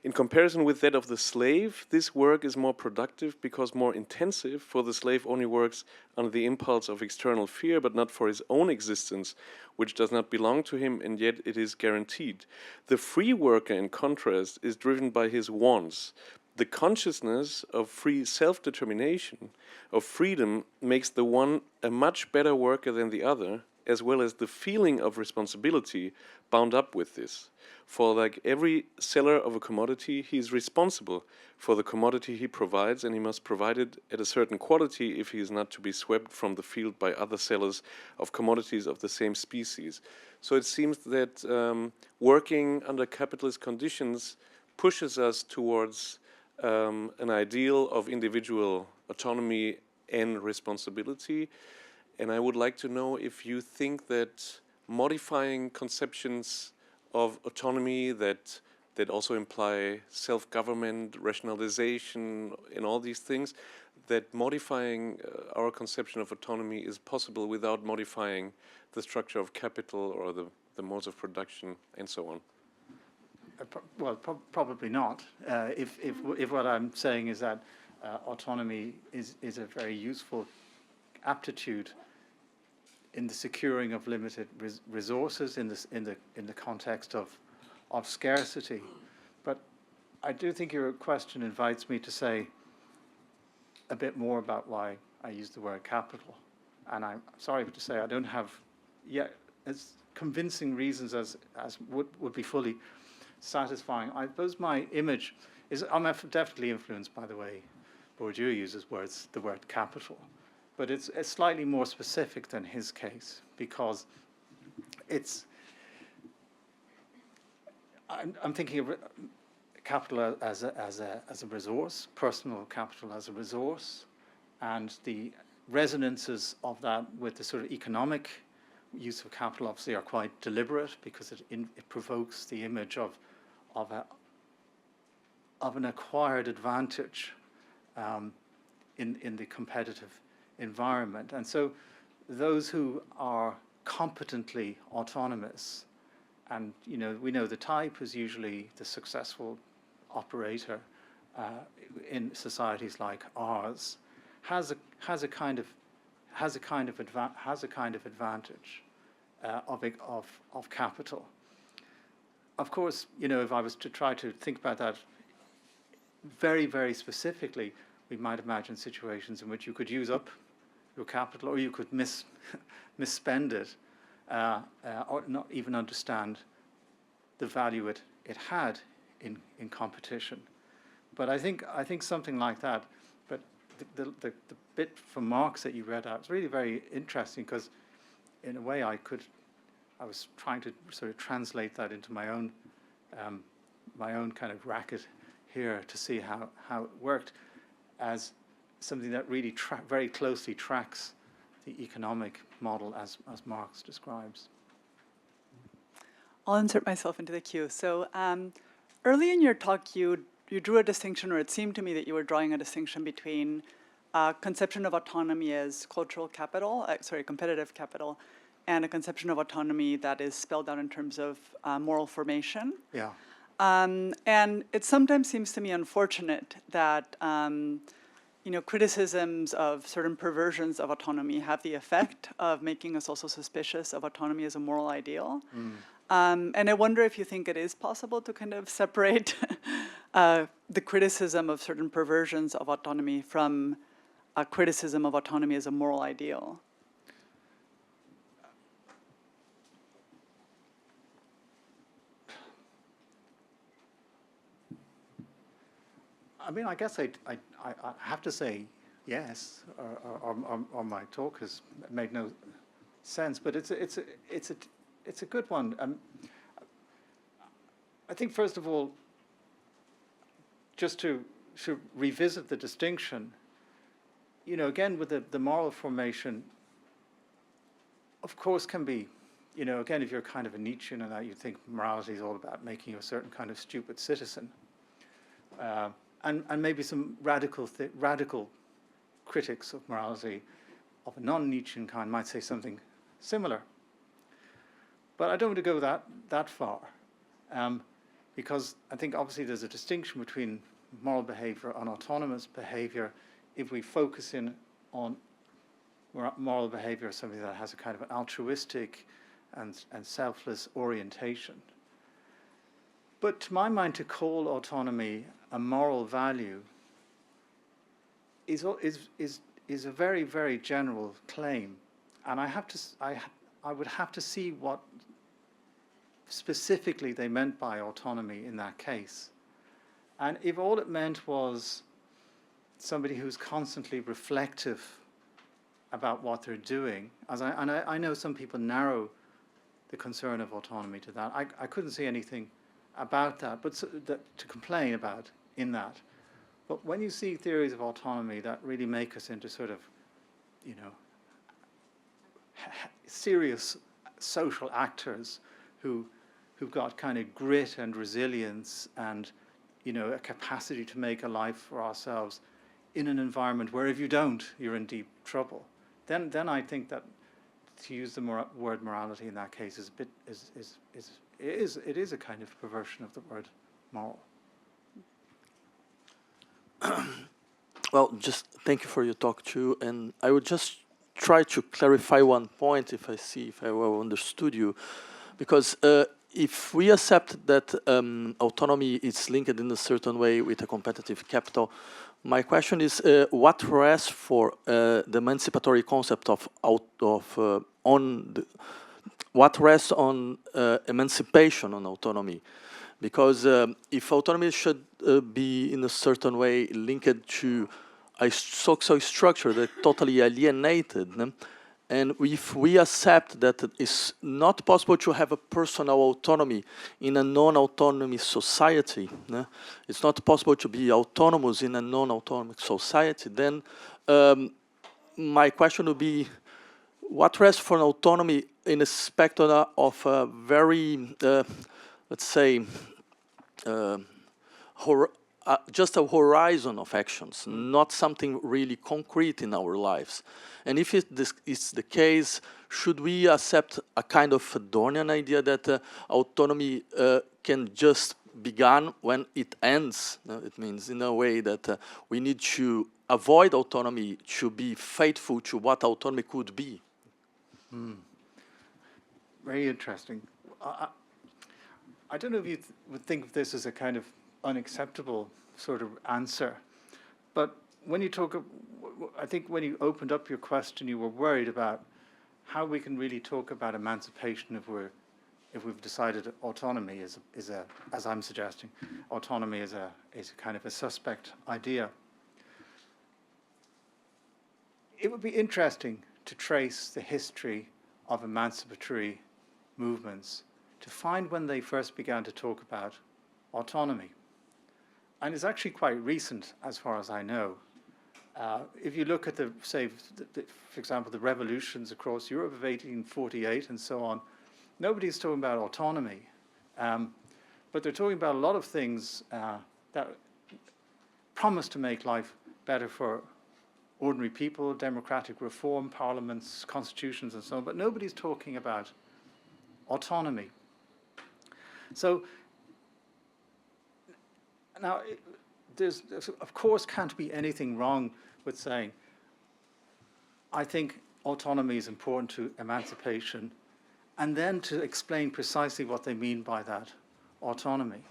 In comparison with that of the slave, this work is more productive because more intensive, for the slave only works under the impulse of external fear, but not for his own existence, which does not belong to him, and yet it is guaranteed. The free worker, in contrast, is driven by his wants. The consciousness of free self-determination, of freedom, makes the one a much better worker than the other, as well as the feeling of responsibility bound up with this. For like every seller of a commodity, he is responsible for the commodity he provides, and he must provide it at a certain quality if he is not to be swept from the field by other sellers of commodities of the same species. So it seems that working under capitalist conditions pushes us towards an ideal of individual autonomy and responsibility. And I would like to know if you think that modifying conceptions of autonomy that also imply self-government, rationalization, and all these things, that modifying our conception of autonomy is possible without modifying the structure of capital or the modes of production and so on. Well, probably not. If what I'm saying is that autonomy is a very useful aptitude in the securing of limited resources in the context of scarcity. But I do think your question invites me to say a bit more about why I use the word capital. And I'm sorry to say I don't have yet as convincing reasons as would be fully satisfying. I suppose my image is, I'm definitely influenced by the way Bourdieu uses the word capital. But it's slightly more specific than his case, because I'm thinking of capital as a resource, personal capital as a resource, and the resonances of that with the sort of economic use of capital obviously are quite deliberate, because it provokes the image of an acquired advantage in the competitive environment. And so those who are competently autonomous, and we know the type is usually the successful operator in societies like ours, has a kind of advantage of capital. Of course, if I was to try to think about that very, very specifically, we might imagine situations in which you could use up your capital, or you could misspend it, or not even understand the value it had in competition. But I think something like that. But the bit from Marx that you read out is really very interesting, because in a way I was trying to sort of translate that into my own kind of racket here to see how it worked as something that really very closely tracks the economic model as Marx describes. I'll insert myself into the queue. So Early in your talk, you drew a distinction, or it seemed to me that you were drawing a distinction between conception of autonomy as cultural capital, competitive capital, and a conception of autonomy that is spelled out in terms of moral formation. Yeah. And it sometimes seems to me unfortunate that criticisms of certain perversions of autonomy have the effect of making us also suspicious of autonomy as a moral ideal. And I wonder if you think it is possible to kind of separate the criticism of certain perversions of autonomy from a criticism of autonomy as a moral ideal. I mean, I guess I have to say yes, or my talk has made no sense. But it's a good one. I think first of all, just to revisit the distinction, again with the moral formation, of course, can be, again, if you're kind of a Nietzschean and that, you think morality is all about making you a certain kind of stupid citizen. And maybe some radical critics of morality of a non-Nietzschean kind might say something similar. But I don't want to go that far, because I think obviously there's a distinction between moral behavior and autonomous behavior. If we focus in on moral behavior as something that has a kind of an altruistic and selfless orientation. But to my mind, to call autonomy a moral value is a very, very general claim, and I would have to see what specifically they meant by autonomy in that case. And if all it meant was somebody who's constantly reflective about what they're doing, I know some people narrow the concern of autonomy to that. I couldn't see anything about that, but to complain about in that. But when you see theories of autonomy that really make us into sort of, serious social actors who've got kind of grit and resilience and, a capacity to make a life for ourselves in an environment where if you don't, you're in deep trouble, then I think that to use the word morality in that case is a bit it is a kind of perversion of the word moral. Well, just thank you for your talk too, and I would just try to clarify one point if I well understood you, because if we accept that autonomy is linked in a certain way with a competitive capital, my question is what rests for the emancipatory concept what rests on emancipation on autonomy? Because if autonomy should be in a certain way linked to a social structure that totally alienated, and if we accept that it's not possible to have a personal autonomy in a non-autonomous society, it's not possible to be autonomous in a non-autonomous society, then my question would be, what rests for an autonomy in a spectrum of a very, let's say, just a horizon of actions, not something really concrete in our lives. And if this is the case, should we accept a kind of Adornian idea that autonomy can just begin when it ends? It means in a way that we need to avoid autonomy to be faithful to what autonomy could be. Very interesting. I don't know if you would think of this as a kind of unacceptable sort of answer, but when you talk, I think when you opened up your question, you were worried about how we can really talk about emancipation if we've decided autonomy is as I'm suggesting, autonomy is a kind of a suspect idea. It would be interesting to trace the history of emancipatory movements to find when they first began to talk about autonomy. And it's actually quite recent, as far as I know. If you look at for example, the revolutions across Europe of 1848 and so on, nobody's talking about autonomy. but they're talking about a lot of things that promise to make life better for ordinary people, democratic reform, parliaments, constitutions, and so on, but nobody's talking about autonomy. So now, there's of course can't be anything wrong with saying, I think autonomy is important to emancipation, and then to explain precisely what they mean by that autonomy.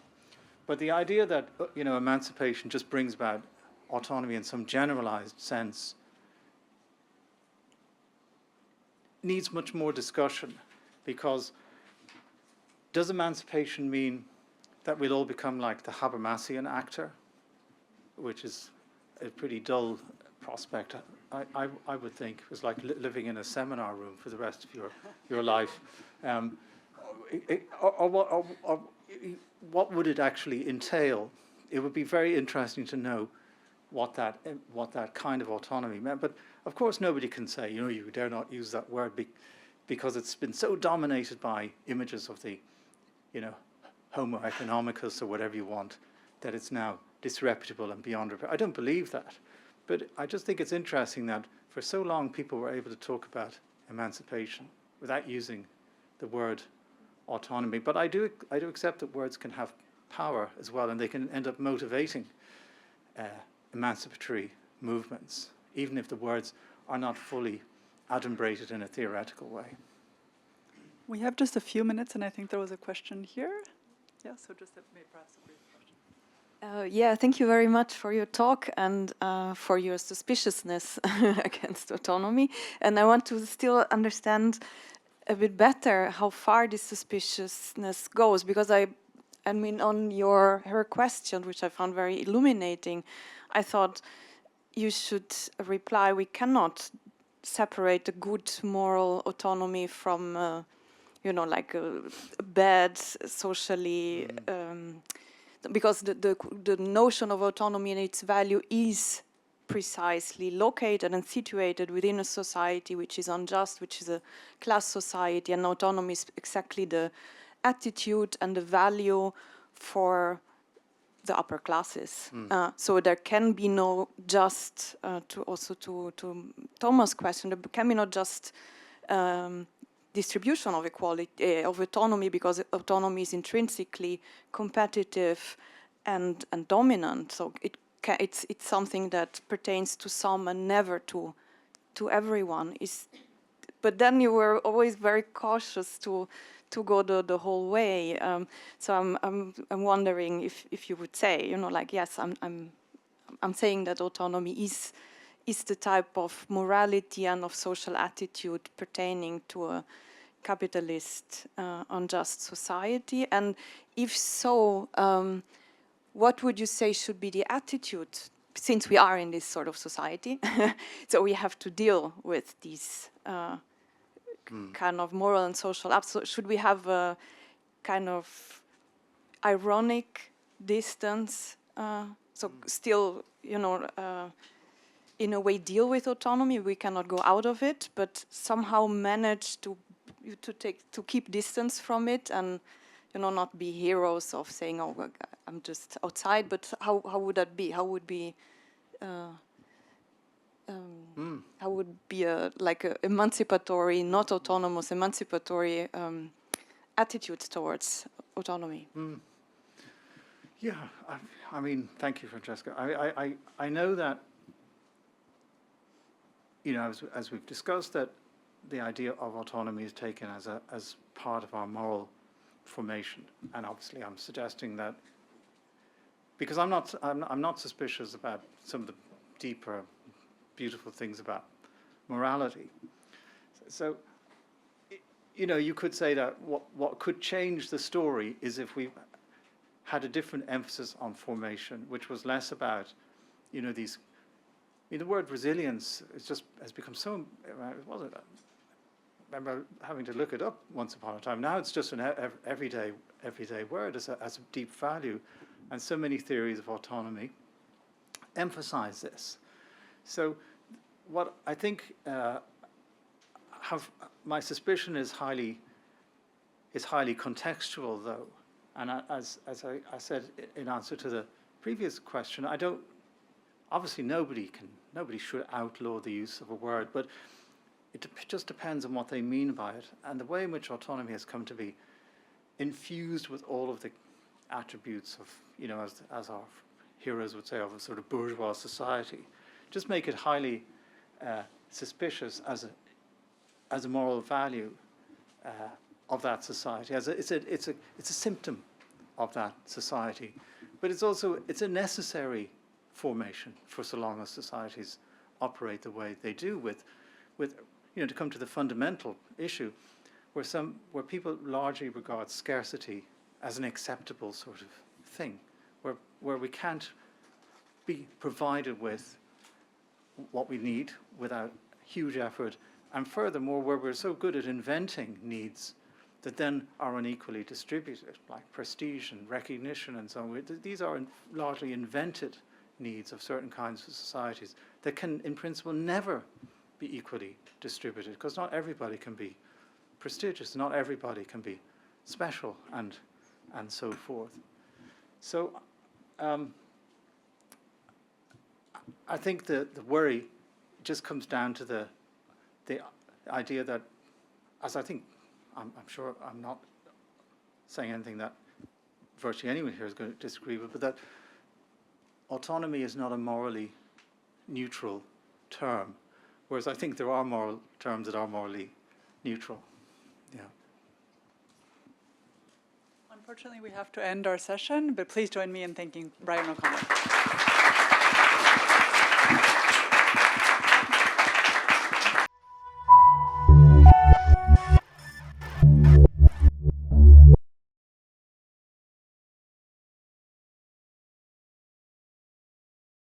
But the idea that emancipation just brings about autonomy in some generalized sense needs much more discussion, because does emancipation mean that we'll all become like the Habermasian actor, which is a pretty dull prospect? I would think it was like living in a seminar room for the rest of your life. What would it actually entail? It would be very interesting to know what that kind of autonomy meant. But of course, nobody can say, you dare not use that word because it's been so dominated by images of the, Homo economicus or whatever you want, that it's now disreputable and beyond repair. I don't believe that. But I just think it's interesting that for so long people were able to talk about emancipation without using the word autonomy. But I do accept that words can have power as well, and they can end up motivating emancipatory movements, even if the words are not fully adumbrated in a theoretical way. We have just a few minutes, and I think there was a question here. Yeah, so just perhaps a brief question. Yeah, thank you very much for your talk and for your suspiciousness against autonomy. And I want to still understand a bit better how far this suspiciousness goes, because I mean, on her question, which I found very illuminating, I thought you should reply, we cannot separate the good moral autonomy from, like a bad socially, because the notion of autonomy and its value is precisely located and situated within a society which is unjust, which is a class society, and autonomy is exactly the attitude and the value for the upper classes. So there can be no just, to Thomas' question, there can be not just distribution of equality, of autonomy, because autonomy is intrinsically competitive and dominant. So it's something that pertains to some and never to everyone. But then you were always very cautious to go the whole way. So I'm wondering if you would say, yes, I'm saying that autonomy is the type of morality and of social attitude pertaining to a capitalist, unjust society. And if so, what would you say should be the attitude, since we are in this sort of society? So we have to deal with these kind of moral and social ups. So should we have a kind of ironic distance? So still, in a way deal with autonomy, we cannot go out of it, but somehow manage to keep distance from it and not be heroes of saying, oh, I'm just outside. But how would that be? How would be how would be a emancipatory, not autonomous, emancipatory attitude towards autonomy? Yeah, I mean, thank you, Francesca. I know that, as we've discussed, that the idea of autonomy is taken as part of our moral formation, and obviously I'm suggesting that because I'm not suspicious about some of the deeper, beautiful things about morality. So, you could say that what could change the story is if we had a different emphasis on formation, which was less about, these. The word resilience has become so. I remember having to look it up once upon a time. Now it's just an everyday word as a deep value, and so many theories of autonomy emphasize this. So, what I think my suspicion is highly contextual, though, And as I said in answer to the previous question, obviously nobody should outlaw the use of a word, but it just depends on what they mean by it. And the way in which autonomy has come to be infused with all of the attributes of, as our heroes would say, of a sort of bourgeois society, just make it highly suspicious as a moral value of that society. It's a symptom of that society, but it's a necessary formation for so long as societies operate the way they do. With to come to the fundamental issue, where people largely regard scarcity as an acceptable sort of thing, where we can't be provided with what we need without huge effort, and furthermore, where we're so good at inventing needs that then are unequally distributed, like prestige and recognition and so on. These are largely invented needs of certain kinds of societies that can, in principle, never be equally distributed, because not everybody can be prestigious, not everybody can be special, and so forth. So I think the worry just comes down to the idea that, as I think, I'm sure I'm not saying anything that virtually anyone here is going to disagree with, but that autonomy is not a morally neutral term, whereas I think there are moral terms that are morally neutral. Yeah. Unfortunately, we have to end our session, but please join me in thanking Brian O'Connor.